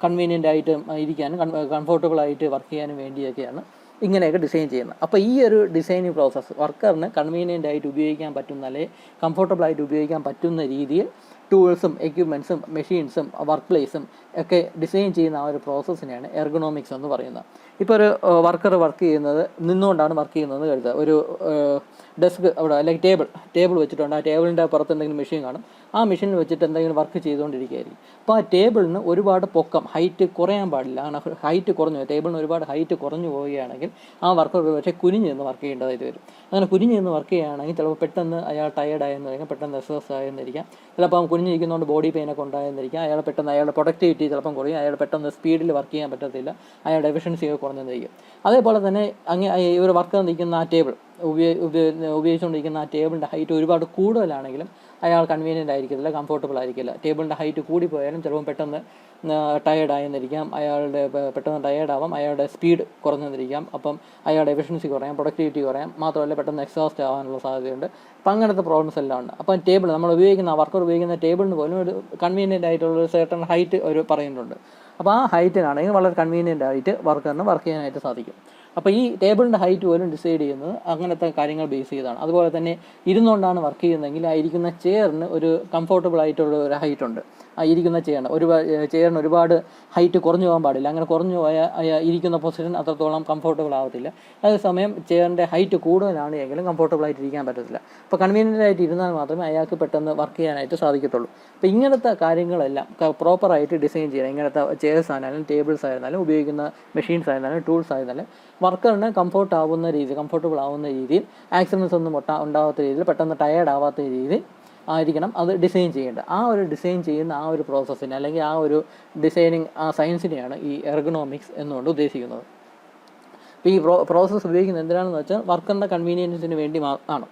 കൺവീനിയൻ്റ് ആയിട്ട് ഇരിക്കാനും കംഫോർട്ടബിൾ ആയിട്ട് വർക്ക് ചെയ്യാനും വേണ്ടിയൊക്കെയാണ് ഇങ്ങനെയൊക്കെ ഡിസൈൻ ചെയ്യുന്നത്. അപ്പോൾ ഈ ഒരു ഡിസൈനിങ് പ്രോസസ്സ് വർക്കറിന് കൺവീനിയൻ്റ് ആയിട്ട് ഉപയോഗിക്കാൻ പറ്റുന്ന, അല്ലെങ്കിൽ കംഫോർട്ടബിൾ ആയിട്ട് ഉപയോഗിക്കാൻ പറ്റുന്ന രീതിയിൽ ടൂൾസും എക്യുപ്മെൻറ്റ്സും മെഷീൻസും വർക്ക് പ്ലേസും ഒക്കെ ഡിസൈൻ ചെയ്യുന്ന ആ ഒരു പ്രോസസ്സിനെയാണ് എർഗണോമിക്സ് എന്ന് പറയുന്നത്. ഇപ്പോൾ ഒരു വർക്കർ വർക്ക് ചെയ്യുന്നത് നിന്നുകൊണ്ടാണ് വർക്ക് ചെയ്യുന്നതെന്ന് കരുതുക. ഒരു ഡെസ്ക് അവിടെ അല്ലെങ്കിൽ ടേബിൾ വെച്ചിട്ടുണ്ട്. ആ ടേബിളിൻ്റെ പുറത്ത് എന്തെങ്കിലും മെഷീൻ കാണും. ആ മെഷീനിൽ വെച്ചിട്ട് എന്തെങ്കിലും വർക്ക് ചെയ്തുകൊണ്ടിരിക്കുകയായിരിക്കും. അപ്പോൾ ആ ടേബിളിന് ഒരുപാട് പൊക്കം, ഹൈറ്റ് കുറയാൻ പാടില്ല. അങ്ങനെ ഹൈറ്റ് കുറഞ്ഞു, ടേബിളിന് ഒരുപാട് ഹൈറ്റ് കുറഞ്ഞു പോവുകയാണെങ്കിൽ ആ വർക്കർ പക്ഷേ കുനിഞ്ഞ് നിന്ന് വർക്ക് ചെയ്യേണ്ടതായിട്ട് വരും. അങ്ങനെ കുനിഞ്ഞ് നിന്ന് വർക്ക് ചെയ്യുകയാണെങ്കിൽ ചിലപ്പോൾ പെട്ടെന്ന് അയാൾ ടയേർഡായെന്നിരിക്കാം, പെട്ടെന്ന് എക്സസൈസ് ആയെന്നിരിക്കാം, ചിലപ്പോൾ കുനിഞ്ഞിരിക്കുന്നതുകൊണ്ട് ബോഡി പെയിനൊക്കെ ഉണ്ടായെന്നിരിക്കാം, അയാളുടെ പ്രൊഡക്ടിവിറ്റി ചിലപ്പം കുറയും, അയാൾ പെട്ടെന്ന് സ്പീഡിൽ വർക്ക് ചെയ്യാൻ പറ്റത്തില്ല, അയാളുടെ എഫിഷ്യൻസിയൊക്കെ കുറഞ്ഞെന്നിരിക്കും. അതേപോലെ തന്നെ ഒരു വർക്കർ നിൽക്കുന്ന ആ ടേബിൾ ഉപയോഗിച്ചുകൊണ്ടിരിക്കുന്ന ആ ടേബിളിൻ്റെ ഹൈറ്റ് ഒരുപാട് കൂടുതലാണെങ്കിലും അയാൾ കൺവീനിയൻ്റ് ആയിരിക്കത്തില്ല, കംഫോർട്ടബിൾ ആയിരിക്കില്ല. ടേബിളിൻ്റെ ഹൈറ്റ് കൂടിപ്പോയാലും ചിലപ്പം പെട്ടെന്ന് ടയേർഡായെന്നിരിക്കാം, പെട്ടെന്ന് ടയേർഡാവാം, അയാളുടെ സ്പീഡ് കുറഞ്ഞെന്നിരിക്കാം, അപ്പം അയാളുടെ എഫിഷ്യൻസി കുറയാം, പ്രൊഡക്ടിവിറ്റി കുറയാം, മാത്രമല്ല പെട്ടെന്ന് എക്സോസ്റ്റ് ആവാനുള്ള സാധ്യതയുണ്ട്. അപ്പം അങ്ങനത്തെ പ്രോബ്ലംസ് എല്ലാം ഉണ്ട്. അപ്പം ടേബിൾ നമ്മൾ ഉപയോഗിക്കുന്ന, വർക്കർ ഉപയോഗിക്കുന്ന ടേബിളിന് പോലും ഒരു കൺവീനിയൻ്റ് ആയിട്ടുള്ള ഒരു സെർട്ടൺ ഹൈറ്റ് അവർ പറയുന്നുണ്ട്. അപ്പോൾ ആ ഹൈറ്റിനാണെങ്കിൽ വളരെ കൺവീനിയൻ്റ് ആയിട്ട് വർക്കറിന് വർക്ക് ചെയ്യാനായിട്ട് സാധിക്കും. അപ്പോൾ ഈ ടേബിളിൻ്റെ ഹൈറ്റ് പോലും ഡിസൈഡ് ചെയ്യുന്നത് അങ്ങനത്തെ കാര്യങ്ങൾ ബേസ് ചെയ്താണ്. അതുപോലെ തന്നെ ഇരുന്നുകൊണ്ടാണ് വർക്ക് ചെയ്യുന്നതെങ്കിൽ ആ ഇരിക്കുന്ന ചെയറിന് ഒരു കംഫോർട്ടബിൾ ആയിട്ടുള്ള ഒരു ഹൈറ്റ് ഉണ്ട്. ആ ഇരിക്കുന്ന ചെയറിന് ഒരുപാട് ഹൈറ്റ് കുറഞ്ഞു പോകാൻ പാടില്ല. അങ്ങനെ കുറഞ്ഞു പോയാൽ ഇരിക്കുന്ന പൊസിഷൻ അത്രത്തോളം കംഫോർട്ടബിൾ ആവത്തില്ല. അതേസമയം ചെയറിൻ്റെ ഹൈറ്റ് കൂടുതലാണ് എങ്കിലും കംഫോർട്ടബിൾ ആയിട്ട് ഇരിക്കാൻ പറ്റത്തില്ല. അപ്പോൾ കൺവീനിയൻ്റ് ആയിട്ട് ഇരുന്നാൽ മാത്രമേ അയാൾക്ക് പെട്ടെന്ന് വർക്ക് ചെയ്യാനായിട്ട് സാധിക്കത്തുള്ളൂ. അപ്പോൾ ഇങ്ങനത്തെ കാര്യങ്ങളെല്ലാം പ്രോപ്പറായിട്ട് ഡിസൈൻ ചെയ്യണം. ഇങ്ങനത്തെ ചെയർസ് ആയിരുന്നാലും ടേബിൾസ് ആയിരുന്നാലും ഉപയോഗിക്കുന്ന മെഷീൻസ് ആയിരുന്നാലും ടൂൾസ് ആയിരുന്നാലും വർക്കറിന് കംഫോർട്ടബിൾ ആവുന്ന രീതിയിൽ, ആക്സിഡൻസ് ഒന്നും ഉണ്ടാവാത്ത രീതിയിൽ, പെട്ടെന്ന് ടയേർഡ് ആവാത്ത രീതിയിൽ ആയിരിക്കണം അത് ഡിസൈൻ ചെയ്യേണ്ടത്. ആ ഒരു ഡിസൈൻ ചെയ്യുന്ന ആ ഒരു പ്രോസസ്സിനെ, അല്ലെങ്കിൽ ആ ഒരു ഡിസൈനിങ് ആ സയൻസിനെയാണ് ഈ എർഗണോമിക്സ് എന്നുകൊണ്ട് ഉദ്ദേശിക്കുന്നത്. അപ്പോൾ ഈ പ്രോസസ്സ് ഉപയോഗിക്കുന്നത് എന്തിനാണെന്ന് വെച്ചാൽ വർക്കറിൻ്റെ കൺവീനിയൻസിന് വേണ്ടി ആണ്.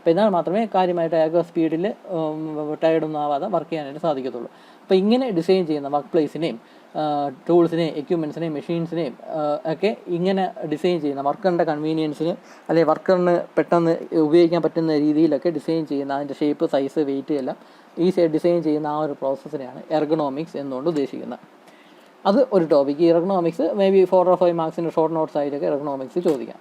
അപ്പോൾ എന്നാൽ മാത്രമേ കാര്യമായിട്ട് അയാൾക്ക് സ്പീഡിൽ ടയർഡൊന്നും ആവാതെ വർക്ക് ചെയ്യാനായിട്ട് സാധിക്കത്തുള്ളൂ. അപ്പോൾ ഇങ്ങനെ ഡിസൈൻ ചെയ്യുന്ന വർക്ക് പ്ലേസിനെയും ടൂൾസിനെയും എക്യുപ്മെൻറ്റ്സിനെയും മെഷീൻസിനെയും ഒക്കെ ഇങ്ങനെ ഡിസൈൻ ചെയ്യുന്ന വർക്കറിൻ്റെ കൺവീനിയൻസിന് അല്ലെങ്കിൽ വർക്കറിന് പെട്ടെന്ന് ഉപയോഗിക്കാൻ പറ്റുന്ന രീതിയിലൊക്കെ ഡിസൈൻ ചെയ്യുന്ന അതിൻ്റെ ഷേപ്പ്, സൈസ്, വെയിറ്റ് എല്ലാം ഈസിയായി ഡിസൈൻ ചെയ്യുന്ന ആ ഒരു പ്രോസസ്സിനെയാണ് എർഗണോമിക്സ് എന്നുകൊണ്ട് ഉദ്ദേശിക്കുന്നത്. അത് ഒരു ടോപ്പിക്ക്. ഈ എർഗണോമിക്സ് മേ ബി 4 or 5 മാർക്സിൻ്റെ ഷോർട്ട് നോട്ട്സ് ആയിട്ടൊക്കെ എർഗണോമിക്സ് ചോദിക്കാം.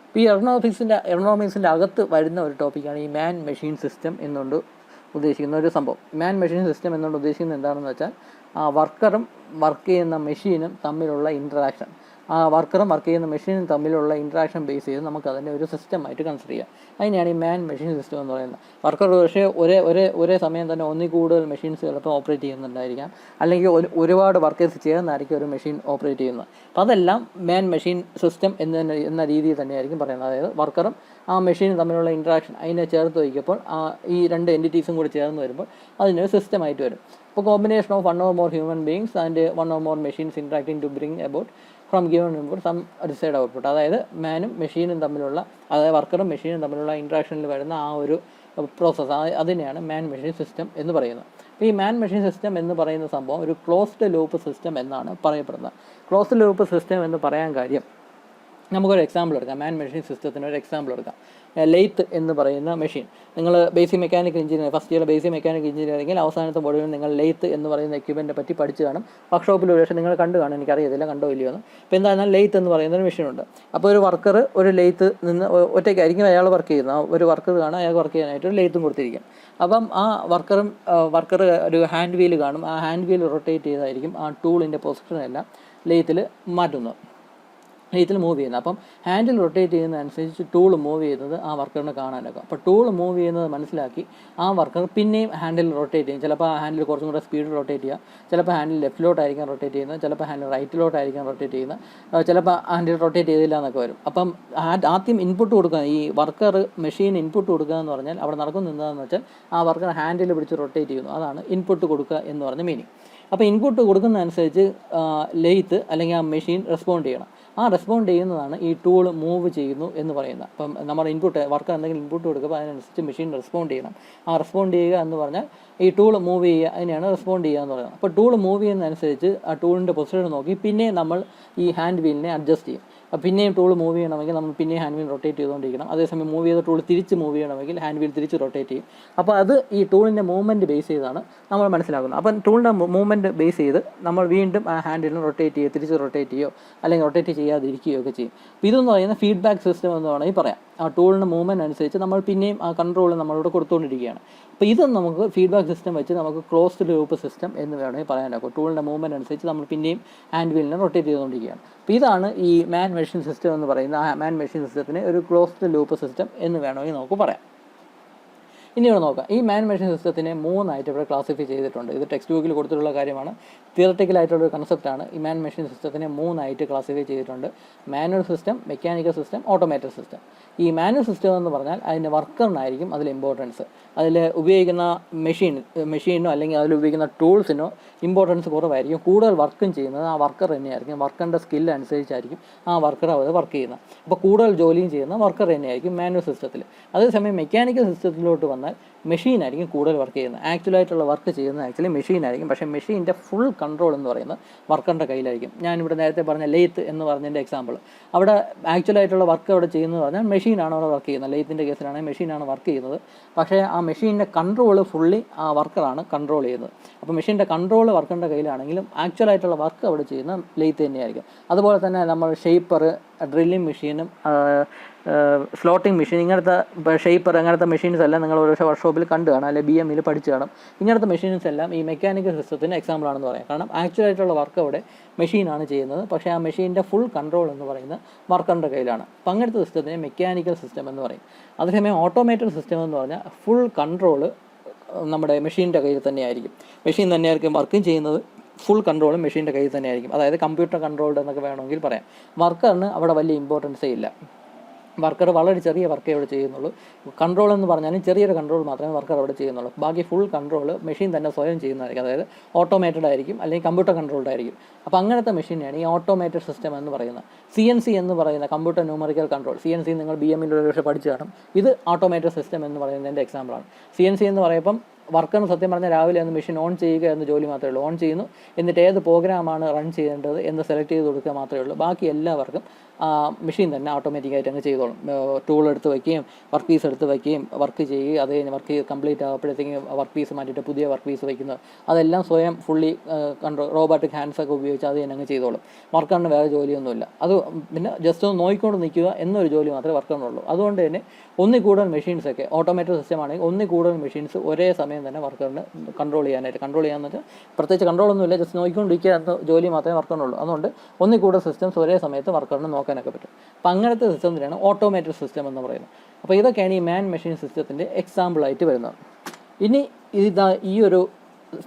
അപ്പോൾ ഈ എർഗണോമിക്സിൻ്റെ അകത്ത് വരുന്ന ഒരു ടോപ്പിക്കാണ് ഈ മാൻ മെഷീൻ സിസ്റ്റം എന്നുകൊണ്ട് ഉദ്ദേശിക്കുന്ന ഒരു സംഭവം. മാൻ മെഷീൻ സിസ്റ്റം എന്നുകൊണ്ട് ഉദ്ദേശിക്കുന്നത് എന്താണെന്ന് വെച്ചാൽ വർക്കറും വർക്ക് ചെയ്യുന്ന മെഷീനും തമ്മിലുള്ള ഇൻട്രാക്ഷൻ, വർക്കറും വർക്ക് ചെയ്യുന്ന മെഷീനും തമ്മിലുള്ള ഇൻട്രാക്ഷൻ ബേസ് ചെയ്ത് നമുക്ക് അതിനെ ഒരു സിസ്റ്റമായിട്ട് കൺസിഡർ ചെയ്യാം. അതിനെയാണ് ഈ മാൻ മെഷീൻ സിസ്റ്റം എന്ന് പറയുന്നത്. വർക്കർ പക്ഷേ ഒരേ സമയം തന്നെ ഒന്നിൽ കൂടുതൽ മെഷീൻസ് ചിലപ്പോൾ ഓപ്പറേറ്റ് ചെയ്യുന്നുണ്ടായിരിക്കാം, അല്ലെങ്കിൽ ഒരുപാട് വർക്കേഴ്സ് ചേർന്നായിരിക്കും ഒരു മെഷീൻ ഓപ്പറേറ്റ് ചെയ്യുന്നത്. അപ്പോൾ അതെല്ലാം മാൻ മെഷീൻ സിസ്റ്റം എന്ന രീതിയിൽ തന്നെയായിരിക്കും പറയുന്നത്. അതായത് വർക്കറും ആ മെഷീനും തമ്മിലുള്ള ഇൻട്രാക്ഷൻ അതിനെ ചേർത്ത് വയ്ക്കുമ്പോൾ ഈ രണ്ട് എൻറ്റിറ്റീസും കൂടി ചേർന്ന് വരുമ്പോൾ അതിനൊരു സിസ്റ്റമായിട്ട് വരും. അപ്പോൾ combination of 1 or more human beings and 1 or more machines interacting to bring about from given input some decide output. അതായത് മാനും മെഷീനും തമ്മിലുള്ള, അതായത് വർക്കറും മെഷീനും തമ്മിലുള്ള ഇൻട്രാക്ഷനിൽ വരുന്ന ആ ഒരു പ്രോസസ്സ്, അതിനെയാണ് മാൻ മെഷീൻ സിസ്റ്റം എന്ന് പറയുന്നത്. അപ്പോൾ ഈ മാൻ മെഷീൻ സിസ്റ്റം എന്ന് പറയുന്ന സംഭവം ഒരു ക്ലോസ്ഡ് ലൂപ്പ് സിസ്റ്റം എന്നാണ് പറയപ്പെടുന്നത്. ക്ലോസ്ഡ് ലൂപ്പ് സിസ്റ്റം എന്ന് പറയാൻ കാര്യം, നമുക്കൊരു എക്സാമ്പിൾ എടുക്കാം. മാൻ മെഷീൻ സിസ്റ്റത്തിന് ഒരു എക്സാമ്പിൾ എടുക്കാം. ലെയ്ത്ത് എന്ന് പറയുന്ന മെഷീൻ, നിങ്ങൾ basic mechanical engineer first year basic mechanical എഞ്ചിനീയറിംഗിൽ അവസാനത്തെ മോഡ്യൂളിൽ നിങ്ങൾ ലെയ്ത്ത് എന്ന് പറയുന്ന എക്യുപ്മെൻറ്റിനെ പറ്റി പഠിച്ചു കാണും. വർക്ക്ഷോപ്പിൽ ഒരു പക്ഷേ നിങ്ങൾ കണ്ടു കാണും, എനിക്കറിയത്തില്ല കണ്ടോ ഇല്ലയോ എന്ന്. അപ്പോൾ എന്തായാലും ലെയ്ത്ത് എന്ന് പറയുന്ന ഒരു മെഷീനുണ്ട്. അപ്പോൾ ഒരു വർക്കർ ഒരു ലെയ്ത്ത് നിന്ന് ഒറ്റയ്ക്കായിരിക്കും അയാൾ വർക്ക് ചെയ്യുന്നത്. ഒരു വർക്കർ കാണാം, അയാൾ വർക്ക് ചെയ്യാനായിട്ട് ഒരു ലെയ്ത്തും കൊടുത്തിരിക്കും. അപ്പം ആ വർക്കർ ഒരു ഹാൻഡ് വീൽ കാണും. ആ ഹാൻഡ് വീൽ റൊട്ടേറ്റ് ചെയ്തായിരിക്കും ആ ടൂളിൻ്റെ പൊസിഷനെല്ലാം ലെയ്ത്തിൽ മാറ്റുന്നത്, ലെയ്ത്തിൽ മൂവ് ചെയ്യുന്നത്. അപ്പം ഹാൻഡിൽ റൊട്ടേറ്റ് ചെയ്യുന്നതനുസരിച്ച് ടൂൾ മൂവ് ചെയ്യുന്നത് ആ വർക്കറിന് കാണാനൊക്കെ. അപ്പോൾ ടൂൾ മൂവ് ചെയ്യുന്നത് മനസ്സിലാക്കി ആ വർക്കർ പിന്നെയും ഹാൻഡിൽ റൊട്ടേറ്റ് ചെയ്യും. ചിലപ്പോൾ ആ ഹാൻഡിൽ കുറച്ചും കൂടെ സ്പീഡിൽ റൊട്ടേറ്റ് ചെയ്യുക, ചിലപ്പോൾ ഹാൻഡിൽ ലെഫ്റ്റിലോട്ടായിരിക്കും റൊട്ടേറ്റ് ചെയ്യുന്നത്, ചിലപ്പോൾ ഹാൻഡിൽ റൈറ്റിലോട്ടായിരിക്കും റൊട്ടേറ്റ് ചെയ്യുന്നത്, ചിലപ്പോൾ ഹാൻഡിൽ റൊട്ടേറ്റ് ചെയ്തില്ല എന്നൊക്കെ വരും. അപ്പം ആദ്യം ഇൻപുട്ട് കൊടുക്കുക, ഈ വർക്കർ മെഷീൻ ഇൻപുട്ട് കൊടുക്കുക എന്ന് പറഞ്ഞാൽ അവിടെ നടക്കുന്ന എന്താണെന്ന് വെച്ചാൽ ആ വർക്കർ ഹാൻഡിൽ പിടിച്ച് റൊട്ടേറ്റ് ചെയ്യുന്നു. അതാണ് ഇൻപുട്ട് കൊടുക്കുക എന്ന് പറഞ്ഞ മീനിങ്. അപ്പോൾ ഇൻപുട്ട് കൊടുക്കുന്നതനുസരിച്ച് ലെയ്ത്ത് അല്ലെങ്കിൽ ആ മെഷീൻ റെസ്പോണ്ട് ചെയ്യണം. ആ റെസ്പോണ്ട് ചെയ്യുന്നതാണ് ഈ ടൂൾ മൂവ് ചെയ്യുന്നു എന്ന് പറയുന്നത്. അപ്പം നമ്മൾ വർക്കർ എന്തെങ്കിലും ഇൻപുട്ട് കൊടുക്കുമ്പോൾ അതിനനുസരിച്ച് മെഷീൻ റെസ്പോണ്ട് ചെയ്യണം. ആ റെസ്പോണ്ട് ചെയ്യുക എന്ന് പറഞ്ഞാൽ ഈ ടൂൾ മൂവ് ചെയ്യുക, അതിനെയാണ് റെസ്പോണ്ട് ചെയ്യുക എന്ന് പറയുന്നത്. അപ്പോൾ ടൂൾ മൂവ് ചെയ്യുന്നതനുസരിച്ച് ആ ടൂളിൻ്റെ പൊസിഷൻ നോക്കി പിന്നെ നമ്മൾ ഈ ഹാൻഡ് വീലിനെ അഡ്ജസ്റ്റ് ചെയ്യും. പിന്നെയും ടൂൾ മൂവ് ചെയ്യണമെങ്കിൽ നമ്മൾ പിന്നെയും ഹാൻഡ് വീൽ റൊട്ടേറ്റ് ചെയ്തുകൊണ്ടിരിക്കണം. അതേസമയം മൂവ് ചെയ്ത ടൂൾ തിരിച്ച് മൂവ് ചെയ്യണമെങ്കിൽ ഹാൻഡ് വീൽ തിരിച്ച് റൊട്ടേറ്റ് ചെയ്യും. അപ്പോൾ അത് ഈ ടൂളിൻ്റെ മൂവ്മെൻറ്റ് ബേസ് ചെയ്താണ് നമ്മൾ മനസ്സിലാക്കുന്നത്. അപ്പം ടൂളിൻ്റെ മൂവ്മെൻറ്റ് ബേസ് ചെയ്ത് നമ്മൾ വീണ്ടും ആ ഹാൻഡിലിന് റൊട്ടേറ്റ് ചെയ്യുക, തിരിച്ച് റൊട്ടേറ്റ് ചെയ്യുകയോ അല്ലെങ്കിൽ റൊട്ടേറ്റ് ചെയ്യാതിരിക്കുകയോ ഒക്കെ ചെയ്യും. അപ്പോൾ ഇതെന്ന് പറയുന്ന ഫീഡ്ബാക്ക് സിസ്റ്റം എന്ന് വേണമെങ്കിൽ പറയാം. ആ ടൂളിൻ്റെ മൂവ്മെൻറ്റ് അനുസരിച്ച് നമ്മൾ പിന്നെയും ആ കൺട്രോൾ നമ്മളിവിടെ കൊടുത്തുകൊണ്ടിരിക്കുകയാണ്. അപ്പോൾ ഇത് നമുക്ക് ഫീഡ്ബാക്ക് സിസ്റ്റം വെച്ച് നമുക്ക് ക്ലോസ്ഡ് ലൂപ്പ് സിസ്റ്റം എന്ന് വേണമെങ്കിൽ പറയാനാക്കും. ടൂളിൻ്റെ മൂവ്മെൻറ്റ് അനുസരിച്ച് നമ്മൾ പിന്നെയും ഹാൻഡ് വീലിനെ റൊട്ടേറ്റ് ചെയ്തുകൊണ്ടിരിക്കുകയാണ്. അപ്പോൾ ഇതാണ് ഈ മാൻ മെഷീൻ സിസ്റ്റം എന്ന് പറയുന്നത്. ആ മാൻ മെഷീൻ സിസ്റ്റത്തിന് ഒരു ക്ലോസ്ഡ് ലൂപ്പ് സിസ്റ്റം എന്ന് വേണമെങ്കിൽ നമുക്ക് പറയാം. ഇനി ഇവിടെ നോക്കാം, ഈ മാൻ മെഷീൻ സിസ്റ്റത്തിനെ 3 ആയിട്ട് ഇവിടെ ക്ലാസിഫൈ ചെയ്തിട്ടുണ്ട്. ഇത് ടെക്സ്റ്റ് ബുക്കിൽ കൊടുത്തിട്ടുള്ള കാര്യമാണ്, തിയററ്റിക്കലായിട്ടുള്ളൊരു കൺസെപ്റ്റാണ്. ഈ മാൻ മെഷീൻ സിസ്റ്റത്തിനെ 3 ആയിട്ട് ക്ലാസിഫൈ ചെയ്തിട്ടുണ്ട്. Manual system, mechanical system, automated system. ഈ മാനുവൽ സിസ്റ്റം എന്ന് പറഞ്ഞാൽ അതിൻ്റെ വർക്കറിനായിരിക്കും അതിൽ ഇമ്പോർട്ടൻസ്. അതിൽ ഉപയോഗിക്കുന്ന മെഷീനോ അല്ലെങ്കിൽ അതിൽ ഉപയോഗിക്കുന്ന ടൂൾസിനോ ഇമ്പോർട്ടൻസ് കുറവായിരിക്കും. കൂടുതൽ വർക്കും ചെയ്യുന്നത് ആ വർക്കർ തന്നെയായിരിക്കും. വർക്കറിൻ്റെ സ്കില്ല് അനുസരിച്ചായിരിക്കും ആ വർക്കർ അവർ വർക്ക് ചെയ്യുന്നത്. അപ്പോൾ കൂടുതൽ ജോലിയും ചെയ്യുന്ന വർക്കർ തന്നെയായിരിക്കും മാനുവൽ സിസ്റ്റത്തിൽ. അതേസമയം മെക്കാനിക്കൽ സിസ്റ്റത്തിലോട്ട് വന്നാൽ മെഷീനായിരിക്കും കൂടുതൽ വർക്ക് ചെയ്യുന്നത്. ആക്ച്വലായിട്ടുള്ള വർക്ക് ചെയ്യുന്നത് ആക്ച്വലി മെഷീനായിരിക്കും. പക്ഷേ മെഷീൻ്റെ ഫുൾ കൺട്രോൾ എന്ന് പറയുന്നത് വർക്കറിൻ്റെ കയ്യിലായിരിക്കും. ഞാനിവിടെ നേരത്തെ പറഞ്ഞ ലെയ്ത്ത് എന്ന് പറഞ്ഞതിൻ്റെ എക്സാമ്പിൾ, അവിടെ ആക്ച്വലായിട്ടുള്ള വർക്ക് അവിടെ ചെയ്യുന്നത് പറഞ്ഞാൽ മെഷീനാണ് അവിടെ വർക്ക് ചെയ്യുന്നത്. ലെയ്ത്തിൻ്റെ കേസിലാണെങ്കിൽ മെഷീനാണ് വർക്ക് ചെയ്യുന്നത്. പക്ഷേ ആ മെഷീൻ്റെ കൺട്രോൾ ഫുള്ളി ആ വർക്കറാണ് കൺട്രോൾ ചെയ്യുന്നത്. അപ്പോൾ മെഷീൻ്റെ കൺട്രോൾ വർക്കറിൻ്റെ കയ്യിലാണെങ്കിലും ആക്ച്വലായിട്ടുള്ള വർക്ക് അവിടെ ചെയ്യുന്ന ലെയ്ത്ത് തന്നെയായിരിക്കും. അതുപോലെ തന്നെ നമ്മൾ ഷേപ്പർ, ഡ്രില്ലിംഗ് മെഷീനും സ്ലോട്ടിംഗ് മെഷീൻ, ഇങ്ങനത്തെ ഷേപ്പർ അങ്ങനത്തെ മെഷീൻസ് എല്ലാം നിങ്ങൾ ഒരു വർക്ക്ഷോപ്പിൽ കണ്ടു കാണാം, അല്ലെങ്കിൽ BMയിൽ പഠിച്ചു കാണാം. ഇങ്ങനത്തെ മെഷീൻസ് എല്ലാം ഈ മെക്കാനിക്കൽ സിസ്റ്റത്തിന് എക്സാമ്പിൾ ആണെന്ന് പറയാം. കാരണം ആക്ച്വലായിട്ടുള്ള വർക്ക് അവിടെ മെഷീനാണ് ചെയ്യുന്നത്. പക്ഷേ ആ മെഷീൻ്റെ ഫുൾ കൺട്രോൾ എന്ന് പറയുന്നത് വർക്കറിൻ്റെ കയ്യിലാണ്. അപ്പം അങ്ങനത്തെ സിസ്റ്റത്തിനെ മെക്കാനിക്കൽ സിസ്റ്റം എന്ന് പറയും. അതേസമയം ഓട്ടോമേറ്റഡ് സിസ്റ്റം എന്ന് പറഞ്ഞാൽ ഫുൾ കൺട്രോള് നമ്മുടെ മെഷീൻ്റെ കയ്യിൽ തന്നെയായിരിക്കും. മെഷീൻ തന്നെയായിരിക്കും വർക്കും ചെയ്യുന്നത്. ഫുൾ കൺട്രോളും മെഷീൻ്റെ കയ്യിൽ തന്നെയായിരിക്കും. അതായത് കമ്പ്യൂട്ടർ കൺട്രോൾഡ് എന്നൊക്കെ വേണമെങ്കിൽ പറയാം. വർക്കറിന് അവിടെ വലിയ ഇമ്പോർട്ടൻസേ ഇല്ല. വർക്കർ വളരെ ചെറിയ വർക്കേ അവിടെ ചെയ്യുന്നുള്ളൂ. കൺട്രോൾ എന്ന് പറഞ്ഞാലും ചെറിയൊരു കൺട്രോൾ മാത്രമേ വർക്കർ അവിടെ ചെയ്യുന്നുള്ളൂ. ബാക്കി ഫുൾ കൺട്രോൾ മെഷീൻ തന്നെ സ്വയം ചെയ്യുന്നതായിരിക്കും. അതായത് ഓട്ടോമേറ്റഡ് ആയിരിക്കും, അല്ലെങ്കിൽ കമ്പ്യൂട്ടർ കൺട്രോൾഡ് ആയിരിക്കും. അപ്പോൾ അങ്ങനത്തെ മെഷീനെയാണ് ഈ ഓട്ടോമേറ്റഡ് സിസ്റ്റം എന്ന് പറയുന്നത്. CNC എന്ന് പറയുന്ന കമ്പ്യൂട്ടർ ന്യൂമറിക്കൽ കൺട്രോൾ, CNC നിങ്ങൾ BM-ൽ ഒരു പക്ഷേ പഠിച്ചു കാണും. ഇത് ഓട്ടോമേറ്റഡ് സിസ്റ്റം എന്ന് പറയുന്നതിൻ്റെ എക്സാമ്പിളാണ്. CNC എന്ന് പറയുമ്പം വർക്കറിന് സത്യം പറഞ്ഞാൽ രാവിലെ ഒന്ന് മെഷീൻ ഓൺ ചെയ്യുക എന്ന ജോലി മാത്രമേ ഉള്ളൂ. ഓൺ ചെയ്യുന്നു, എന്നിട്ട് ഏത് പ്രോഗ്രാമാണ് റൺ ചെയ്യേണ്ടത് എന്ന് സെലക്ട് ചെയ്ത് കൊടുക്കുക മാത്രമേ ഉള്ളൂ. ബാക്കി എല്ലാവർക്കും മെഷീൻ തന്നെ ഓട്ടോമാറ്റിക്കായിട്ട് അങ്ങ് ചെയ്തോളും. ടൂൾ എടുത്ത് വയ്ക്കുകയും വർക്ക് പീസ് എടുത്ത് വയ്ക്കുകയും വർക്ക് ചെയ്യുകയും അത് കഴിഞ്ഞ് വർക്ക് കംപ്ലീറ്റ് ആകുമ്പോഴത്തേക്കും വർക്ക് പീസ് മാറ്റിയിട്ട് പുതിയ വർക്ക് പീസ് വയ്ക്കുന്നത് അതെല്ലാം സ്വയം ഫുള്ളി കൺട്രോൾ റോബോട്ടിക് ഹാൻഡ്സൊക്കെ ഉപയോഗിച്ച് അത് തന്നെ അങ്ങ് ചെയ്തോളും. വർക്കറിന് വേറെ ജോലിയൊന്നുമില്ല. അത് പിന്നെ ജസ്റ്റ് ഒന്ന് നോക്കിക്കൊണ്ട് നിൽക്കുക എന്നൊരു ജോലി മാത്രമേ വർക്കറിനുള്ളൂ. അതുകൊണ്ട് തന്നെ ഒന്നിൽ കൂടുതൽ മെഷീൻസൊക്കെ ഓട്ടോമേറ്റഡ് സിസ്റ്റം ആണെങ്കിൽ ഒന്നിൽ കൂടുതൽ മെഷീൻസ് ഒരേ സമയം തന്നെ വർക്കറിന് കൺട്രോൾ ചെയ്യാമെന്ന് വെച്ചാൽ പ്രത്യേകിച്ച് കൺട്രോളൊന്നുമില്ല, ജസ്റ്റ് നോക്കിക്കൊണ്ടിരിക്കുക എന്ന ജോലി മാത്രമേ വർക്കറിനുള്ളൂ. അതുകൊണ്ട് ഒന്നിൽ കൂടുതൽ സിസ്റ്റംസ് ഒരേ സമയത്ത് വർക്കറിന് നോക്കാനൊക്കെ പറ്റും. അപ്പോൾ അങ്ങനത്തെ സിസ്റ്റത്തിനാണ് ഓട്ടോമേറ്റഡ് സിസ്റ്റം എന്ന് പറയുന്നത്. അപ്പോൾ ഇതൊക്കെയാണ് ഈ മാൻ മെഷീൻ സിസ്റ്റത്തിൻ്റെ എക്സാമ്പിളായിട്ട് വരുന്നത്. ഇനി ഈ ഒരു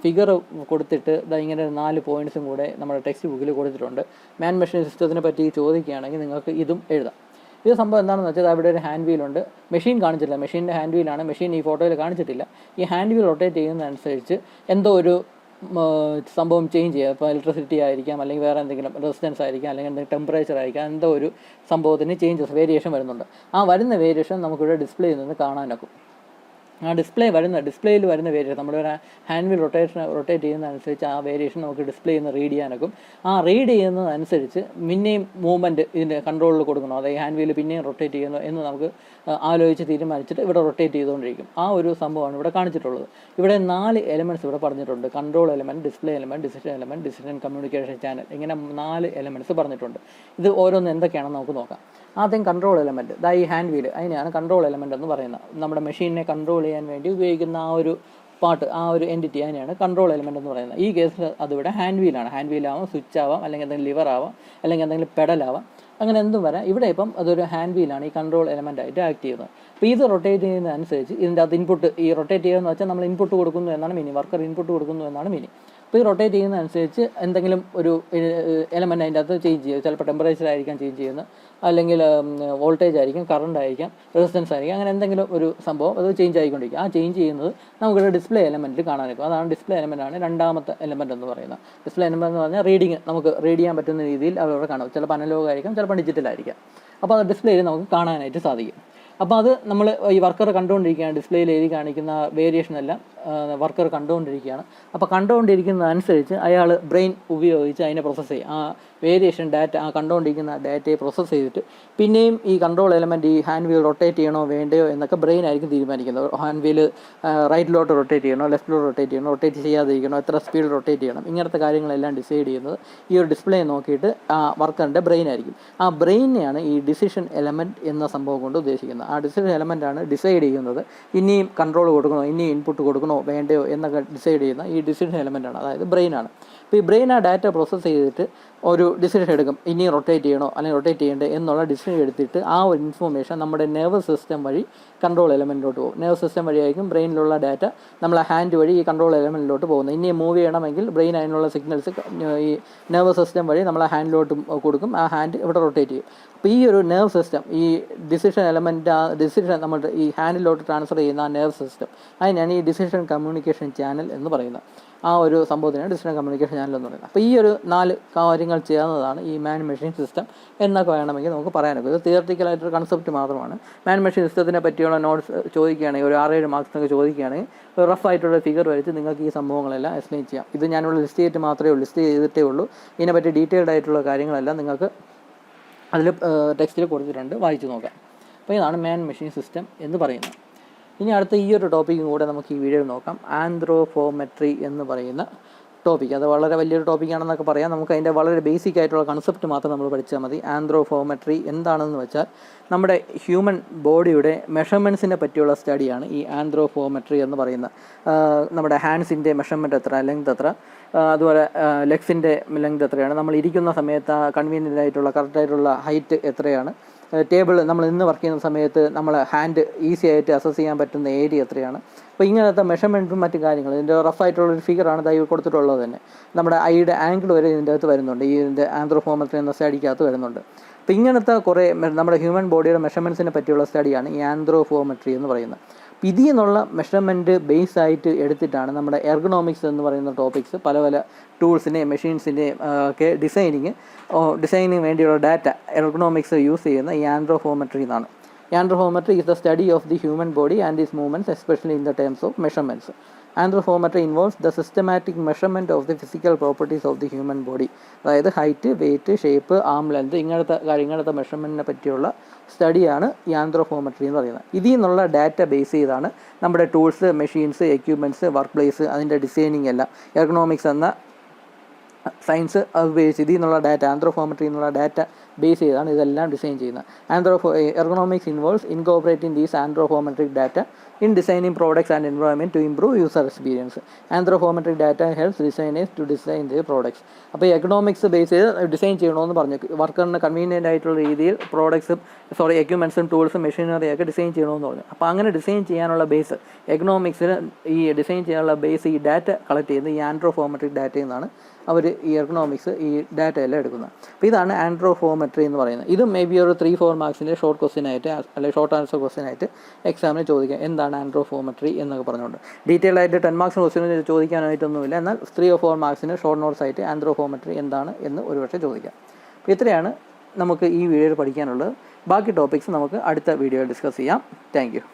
ഫിഗർ കൊടുത്തിട്ട് ഇങ്ങനെ 4 പോയിൻറ്റ്സും കൂടെ നമ്മുടെ ടെക്സ്റ്റ് ബുക്കിൽ കൊടുത്തിട്ടുണ്ട്. മാൻ മെഷീൻ സിസ്റ്റത്തിനെ പറ്റി ചോദിക്കുകയാണെങ്കിൽ നിങ്ങൾക്ക് ഇതും എഴുതാം. ഇത് സംഭവം എന്താണെന്ന് വെച്ചാൽ അവിടെ ഒരു ഹാൻഡ് വീലുണ്ട്. മെഷീൻ കാണിച്ചിട്ടില്ല, മെഷീൻ്റെ ഹാൻഡ് വീലാണ്. മെഷീൻ ഈ ഫോട്ടോയിൽ കാണിച്ചിട്ടില്ല. ഈ ഹാൻഡ് വീൽ റൊട്ടേറ്റ് ചെയ്യുന്നതനുസരിച്ച് എന്തോ ഒരു സംഭവം ചേഞ്ച് ചെയ്യുക. ഇപ്പോൾ ഇലക്ട്രിസിറ്റി ആയിരിക്കാം, അല്ലെങ്കിൽ വേറെ എന്തെങ്കിലും റെസിസ്റ്റൻസ് ആയിരിക്കാം, അല്ലെങ്കിൽ എന്തെങ്കിലും ടെമ്പറേച്ചർ ആയിരിക്കാം, എന്തോ ഒരു സംഭവത്തിന് വേരിയേഷൻ വരുന്നുണ്ട്. ആ വരുന്ന വേരിയേഷൻ നമുക്കിവിടെ ഡിസ്പ്ലേയിൽ നിന്ന് കാണാനൊക്കും. ആ ഡിസ്പ്ലേയിൽ വരുന്ന വേരിയേഷൻ നമ്മുടെ ഒരു ഹാൻഡ് വീൽ റൊട്ടേറ്റ് ചെയ്യുന്നതനുസരിച്ച് ആ വേരിയേഷൻ നമുക്ക് ഡിസ്പ്ലേയിൽ നിന്ന് റീഡ് ചെയ്യാനൊക്കും. ആ റീഡ് ചെയ്യുന്നതനുസരിച്ച് പിന്നെയും മൂവ്മെൻറ്റ് ഇതിൻ്റെ കൺട്രോളിൽ കൊടുക്കണോ, അതായത് ഹാൻഡ് വീൽ പിന്നെയും റൊട്ടേറ്റ് ചെയ്യുന്നു എന്ന് നമുക്ക് ആലോചിച്ച് തീരുമാനിച്ചിട്ട് ഇവിടെ റൊട്ടേറ്റ് ചെയ്തുകൊണ്ടിരിക്കും. ആ ഒരു സംഭവമാണ് ഇവിടെ കാണിച്ചിട്ടുള്ളത്. ഇവിടെ 4 എലമെൻറ്റ്സ് ഇവിടെ പറഞ്ഞിട്ടുണ്ട്. Control element, display element, decision communication channel, ഇങ്ങനെ 4 എലമെൻറ്റ്സ് പറഞ്ഞിട്ടുണ്ട്. ഇത് ഓരോന്ന് എന്തൊക്കെയാണെന്ന് നമുക്ക് നോക്കാം. ആദ്യം കൺട്രോൾ എലമെൻറ്റ്, ഈ ഹാൻഡ് വീൽ, അതിനെയാണ് കൺട്രോൾ എലമെൻറ്റ് എന്ന് പറയുന്നത്. നമ്മുടെ മെഷീനെ കൺട്രോൾ ചെയ്യാൻ വേണ്ടി ഉപയോഗിക്കുന്ന ആ ഒരു പാർട്ട്, ആ ഒരു എൻറ്റിറ്റി, അതിനെയാണ് കൺട്രോൾ എലമെൻറ്റ് എന്ന് പറയുന്നത്. ഈ കേസിൽ അതിവിടെ ഹാൻഡ് വീലാണ്. ഹാൻഡ് വീലാവാം, സ്വിച്ച് ആവാം, അല്ലെങ്കിൽ എന്തെങ്കിലും ലിവർ ആവാം, അല്ലെങ്കിൽ എന്തെങ്കിലും പെഡലാവാം, അങ്ങനെ എന്തും വരാം. ഇവിടെ ഇപ്പം അതൊരു ഹാൻഡ് വീലാണ് ഈ കൺട്രോൾ എലമെൻറ്റായിട്ട് ആക്ട് ചെയ്യുന്നത്. അപ്പോൾ ഇത് റൊട്ടേറ്റ് ചെയ്യുന്നതനുസരിച്ച് ഇതിൻ്റെ അത് ഇൻപുട്ട്, ഈ റൊട്ടേറ്റ് ചെയ്യുന്നതെന്ന് വെച്ചാൽ നമ്മൾ ഇൻപുട്ട് കൊടുക്കുന്നു എന്നാണ് മീനിങ്, വർക്കർ ഇൻപുട്ട് കൊടുക്കുന്നു എന്നാണ് മീനിങ്. അപ്പോൾ ഈ റൊട്ടേറ്റ് ചെയ്യുന്നതനുസരിച്ച് എന്തെങ്കിലും ഒരു എലമെൻറ്റ് അതിൻ്റെ അകത്ത് ചേഞ്ച് ചെയ്യും. ചിലപ്പോൾ ടെമ്പറേച്ചർ ആയിരിക്കാം ചേഞ്ച് ചെയ്യുന്നത്, അല്ലെങ്കിൽ വോൾട്ടേജ് ആയിരിക്കും, കറണ്ട് ആയിരിക്കാം, റെസിസ്റ്റൻസ് ആയിരിക്കും, അങ്ങനെ എന്തെങ്കിലും ഒരു സംഭവം അത് ചേഞ്ച് ആയിക്കൊണ്ടിരിക്കും. ആ ചേഞ്ച് ചെയ്യുന്നത് നമുക്കിവിടെ ഡിസ്പ്ലേ എലമെൻറ്റിൽ കാണാനൊക്കും. അതാണ് ഡിസ്പ്ലേ എലമെൻറ്റാണ് രണ്ടാമത്തെ എലമെൻറ്റ് എന്ന് പറയുന്നത്. ഡിസ്പ്ലേ എലമെൻറ്റ് എന്ന് പറഞ്ഞാൽ റീഡിങ് നമുക്ക് റീഡ് ചെയ്യാൻ പറ്റുന്ന രീതിയിൽ അവിടെ കാണും. ചിലപ്പോൾ അനലോഗ് ആയിരിക്കും, ചിലപ്പോൾ ഡിജിറ്റലായിരിക്കാം. അപ്പോൾ അത് ഡിസ്പ്ലേയിൽ നമുക്ക് കാണാനായിട്ട് സാധിക്കും. അപ്പോൾ അത് നമ്മൾ ഈ വർക്കർ കണ്ടുകൊണ്ടിരിക്കുകയാണ്. ഡിസ്പ്ലേയിൽ എഴുതി കാണിക്കുന്ന വേരിയേഷൻ എല്ലാം വർക്കർ കണ്ടുകൊണ്ടിരിക്കുകയാണ്. അപ്പോൾ കണ്ടുകൊണ്ടിരിക്കുന്നതനുസരിച്ച് അയാൾ ബ്രെയിൻ ഉപയോഗിച്ച് അതിനെ പ്രോസസ്സ് ചെയ്യും. ആ വേരിയേഷൻ ഡാറ്റ, ആ കണ്ടുകൊണ്ടിരിക്കുന്ന ഡാറ്റയെ പ്രോസസ്സ് ചെയ്തിട്ട് പിന്നെയും ഈ കൺട്രോൾ എലമെൻറ്റ്, ഈ ഹാൻഡ് വീൽ റൊട്ടേറ്റ് ചെയ്യണോ വേണ്ടയോ എന്നൊക്കെ ബ്രെയിൻ ആയിരിക്കും തീരുമാനിക്കുന്നത്. ഹാൻഡ് വീൽ റൈറ്റിലോട്ട് റൊട്ടേറ്റ് ചെയ്യണോ, ലെഫ്റ്റിലോട്ട് റൊട്ടേറ്റ് ചെയ്യണോ, റൊട്ടേറ്റ് ചെയ്യാതിരിക്കണോ, എത്ര സ്പീഡ് റൊട്ടേറ്റ് ചെയ്യണം, ഇങ്ങനത്തെ കാര്യങ്ങളെല്ലാം ഡിസൈഡ് ചെയ്യുന്നത് ഈ ഒരു ഡിസ്പ്ലേ നോക്കിയിട്ട് ആ വർക്കറിൻ്റെ ബ്രെയിൻ ആയിരിക്കും. ആ ബ്രെയിനെയാണ് ഈ ഡിസിഷൻ എലമെൻറ്റ് എന്ന സംഭവം കൊണ്ട് ഉദ്ദേശിക്കുന്നത്. ആ ഡിസിഷൻ എലമെൻറ്റാണ് ഡിസൈഡ് ചെയ്യുന്നത് ഇനിയും കൺട്രോൾ കൊടുക്കണോ, ഇനിയും ഇൻപുട്ട് കൊടുക്കണോ വേണ്ടയോ എന്നൊക്കെ ഡിസൈഡ് ചെയ്യുന്ന ഈ ഡിസിഷൻ എലമെൻറ്റാണ്, അതായത് ബ്രെയിനാണ്. അപ്പോൾ ഈ ബ്രെയിൻ ആ ഡാറ്റ പ്രോസസ്സ് ചെയ്തിട്ട് ഒരു ഡിസിഷൻ എടുക്കും, ഇനി റൊട്ടേറ്റ് ചെയ്യണോ അല്ലെങ്കിൽ റൊട്ടേറ്റ് ചെയ്യേണ്ടേ എന്നുള്ള ഡിസിഷൻ എടുത്തിട്ട് ആ ഒരു ഇൻഫോർമേഷൻ നമ്മുടെ നെർവസ് സിസ്റ്റം വഴി കൺട്രോൾ എലമെൻറ്റിലോട്ട് പോകും. നെർവസ് സിസ്റ്റം വഴിയായിരിക്കും ബ്രെയിനിലുള്ള ഡാറ്റ നമ്മളെ ഹാൻഡ് വഴി ഈ കൺട്രോൾ എലമെൻറ്റിലോട്ട് പോകുന്നത്. ഇനി മൂവ് ചെയ്യണമെങ്കിൽ ബ്രെയിൻ അതിനുള്ള സിഗ്നൽസ് ഈ നെർവസ് സിസ്റ്റം വഴി നമ്മളെ ഹാൻഡിലോട്ട് കൊടുക്കും. ആ ഹാൻഡ് ഇവിടെ റൊട്ടേറ്റ് ചെയ്യും. അപ്പോൾ ഈ ഒരു നെർവ് സിസ്റ്റം, ഈ ഡിസിഷൻ എലമെൻറ്റ്, ആ ഡിസിഷൻ നമ്മുടെ ഈ ഹാൻഡിലോട്ട് ട്രാൻസ്ഫർ ചെയ്യുന്ന ആ നെർവ് സിസ്റ്റം, അതിനാണ് ഈ ഡിസിഷൻ കമ്മ്യൂണിക്കേഷൻ ചാനൽ എന്ന് പറയുന്നത്. ആ ഒരു സംഭവത്തിനാണ് ഡിസിഷൻ കമ്മ്യൂണിക്കേഷൻ ചാനൽ എന്ന് പറയുന്നത്. അപ്പോൾ ഈ ഒരു 4 കാര്യങ്ങൾ ചെയ്യുന്നതാണ് ഈ മാൻ മെഷീൻ സിസ്റ്റം എന്നൊക്കെ വേണമെങ്കിൽ നമുക്ക് പറയാനൊക്കെ. ഇത് തിയററ്റിക്കലായിട്ടൊരു കൺസെപ്റ്റ് മാത്രമാണ്. മാൻ മെഷീൻ സിസ്റ്റത്തിനെ പറ്റിയുള്ള നോട്ട്സ് ചോദിക്കുകയാണെങ്കിൽ, ഒരു 6-7 മാർക്സിനൊക്കെ ചോദിക്കുകയാണെങ്കിൽ റഫായിട്ടുള്ള ഫിഗർ വരച്ച് നിങ്ങൾക്ക് ഈ സംഭവങ്ങളെല്ലാം എക്സ്പ്ലെയിൻ ചെയ്യാം. ഇത് ഞാനിവിടെ ലിസ്റ്റ് ചെയ്തിട്ടേ ഉള്ളൂ. ഇതിനെപ്പറ്റി ഡീറ്റെയിൽഡ് ആയിട്ടുള്ള കാര്യങ്ങളെല്ലാം നിങ്ങൾക്ക് അതിൽ ടെക്സ്റ്റിൽ കൊടുത്തിട്ടുണ്ട്, വായിച്ച് നോക്കാം. അപ്പോൾ ഇതാണ് മാൻ മെഷീൻ സിസ്റ്റം എന്ന് പറയുന്നത്. ഇനി അടുത്ത ഈ ഒരു ടോപ്പിക്കും കൂടെ നമുക്ക് ഈ വീഡിയോയിൽ നോക്കാം. ആന്ത്രോപോമെട്രി എന്ന് പറയുന്ന ടോപ്പിക്ക്. അത് വളരെ വലിയൊരു ടോപ്പിക്കാണെന്നൊക്കെ പറയാം. നമുക്ക് അതിൻ്റെ വളരെ ബേസിക് ആയിട്ടുള്ള കൺസെപ്റ്റ് മാത്രം നമ്മൾ പഠിച്ചാൽ മതി. ആന്ത്രോപോമെട്രി എന്താണെന്ന് വെച്ചാൽ നമ്മുടെ ഹ്യൂമൻ ബോഡിയുടെ മെഷർമെൻറ്റ്സിനെ പറ്റിയുള്ള സ്റ്റഡിയാണ് ഈ ആന്ത്രോപോമെട്രി എന്ന് പറയുന്നത്. നമ്മുടെ ഹാൻഡ്സിൻ്റെ മെഷർമെൻറ്റ് എത്ര, ലെങ്ത് എത്ര, അതുപോലെ ലെഗ്സിൻ്റെ ലെങ്ത് എത്രയാണ്, നമ്മൾ ഇരിക്കുന്ന സമയത്ത് കൺവീനിയൻ്റ് ആയിട്ടുള്ള കറക്റ്റായിട്ടുള്ള ഹൈറ്റ് എത്രയാണ്, ടേബിൾ നമ്മൾ ഇന്ന് വർക്ക് ചെയ്യുന്ന സമയത്ത് നമ്മൾ ഹാൻഡ് ഈസി ആയിട്ട് അസസ് ചെയ്യാൻ പറ്റുന്ന ഏരിയ എത്രയാണ്. അപ്പോൾ ഇങ്ങനത്തെ മെഷർമെൻറ്റും മറ്റു കാര്യങ്ങൾ ഇതിൻ്റെ റഫായിട്ടുള്ളൊരു ഫിഗറാണ് ദൈവം കൊടുത്തിട്ടുള്ളത് തന്നെ. നമ്മുടെ ഐയുടെ ആംഗിൾ വരെ ഇതിൻ്റെ അകത്ത് വരുന്നുണ്ട്, ഈ ഇതിൻ്റെ ആന്ത്രോപോമെട്രി എന്ന സ്റ്റഡിക്കകത്ത് വരുന്നുണ്ട്. അപ്പോൾ ഇങ്ങനത്തെ കുറേ നമ്മുടെ ഹ്യൂമൻ ബോഡിയുടെ മെഷർമെൻറ്റ്സിനെ പറ്റിയുള്ള സ്റ്റഡിയാണ് ഈ ആന്ത്രോഫോമെട്രി എന്ന് പറയുന്നത്. അപ്പോൾ ഇതിൽ നിന്നുള്ള മെഷർമെൻറ്റ് ബേസ് ആയിട്ട് എടുത്തിട്ടാണ് നമ്മുടെ എർഗണോമിക്സ് എന്ന് പറയുന്ന ടോപ്പിക്സ് പല പല ടൂൾസിൻ്റെയും മെഷീൻസിൻ്റെയും ഒക്കെ ഡിസൈനിങ് വേണ്ടിയുള്ള ഡാറ്റ എർഗണോമിക്സ് യൂസ് ചെയ്യുന്ന ഈ ആന്ത്രോഫോമെട്രി എന്നാണ്. Anthropometry is the study of the human body and its movements, especially in the terms of measurements. Anthropometry involves the systematic measurement of the physical properties of the human body. അതായത് ഹൈറ്റ്, വെയ്റ്റ്, ഷേപ്പ്, ആം ലെന്ത് ഇങ്ങനത്തെ മെഷർമെൻറ്റിനെ പറ്റിയുള്ള സ്റ്റഡിയാണ് ഈ ആന്ത്രോഫോമെട്രി എന്ന് പറയുന്നത്. ഇതിൽ നിന്നുള്ള ഡാറ്റ ബേസ് ചെയ്താണ് നമ്മുടെ tools, machines, equipments, work place, അതിൻ്റെ ഡിസൈനിങ് എല്ലാം എർഗണോമിക്സ് എന്ന സയൻസ് ഉപയോഗിച്ച് ഇതിൽ നിന്നുള്ള ഡാറ്റ ആന്ത്രോഫോമെട്രി എന്നുള്ള ഡാറ്റ ബേസ് ചെയ്താണ് ഇതെല്ലാം ഡിസൈൻ ചെയ്യുന്നത്. Ergonomics involves incorporating these anthropometric data in designing products and environment to improve user experience. Anthropometric data helps designers to design their products. അപ്പോൾ എക്കണോമിക്സ് ബേസ് ചെയ്ത് ഡിസൈൻ ചെയ്യണമെന്ന് പറഞ്ഞു, വർക്കറിന് കൺവീനിയൻ്റ് ആയിട്ടുള്ള രീതിയിൽ എക്യുപ്മെൻറ്റ്സും ടൂൾസും മെഷീനറിയൊക്കെ ഡിസൈൻ ചെയ്യണമെന്ന് പറഞ്ഞു. അപ്പോൾ അങ്ങനെ ഡിസൈൻ ചെയ്യാനുള്ള ബേസ് എക്കണോമിക്സിന് ഈ ഡിസൈൻ ചെയ്യാനുള്ള ബേസ് ഈ ഡാറ്റ കളക്ട് ചെയ്യുന്നത് ഈ ആന്ത്രോഫോമെട്രിക് ഡാറ്റയിൽ നിന്നാണ് അവർ ഈ എക്കണോമിക്സ് ഈ ഡാറ്റ എല്ലാം എടുക്കുന്നത്. അപ്പോൾ ഇതാണ് ആന്ത്രോഫോമെട്രി എന്ന് പറയുന്നത്. ഇത് മേ ബി ഒരു 3-4 മാർക്സിൻ്റെ ഷോർട്ട് ക്വസ്റ്റ്യൻ ആയിട്ട് അല്ലെങ്കിൽ ഷോർട്ട് ആൻസർ ക്വസ്റ്റ്യൻ ആയിട്ട് എക്സാമിന് ചോദിക്കാം എന്താണ് ആന്ത്രോഫോമെട്രി എന്നൊക്കെ പറഞ്ഞുകൊണ്ട്. ഡീറ്റെയിൽ ആയിട്ട് 10 മാർക്സിന് ക്വസ്റ്റ്യൻ ചോദിക്കാനായിട്ടൊന്നുമില്ല, എന്നാൽ 3 or 4 മാർക്സിന് ഷോർട്ട് നോട്ട്സ് ആയിട്ട് ആന്ത്രോഫോമെട്രി എന്താണ് എന്ന് ഒരുപക്ഷെ ചോദിക്കാം. അപ്പോൾ ഇത്രയാണ് നമുക്ക് ഈ വീഡിയോയിൽ പഠിക്കാനുള്ളത്. ബാക്കി ടോപ്പിക്സ് നമുക്ക് അടുത്ത വീഡിയോയിൽ ഡിസ്കസ് ചെയ്യാം. Thank you.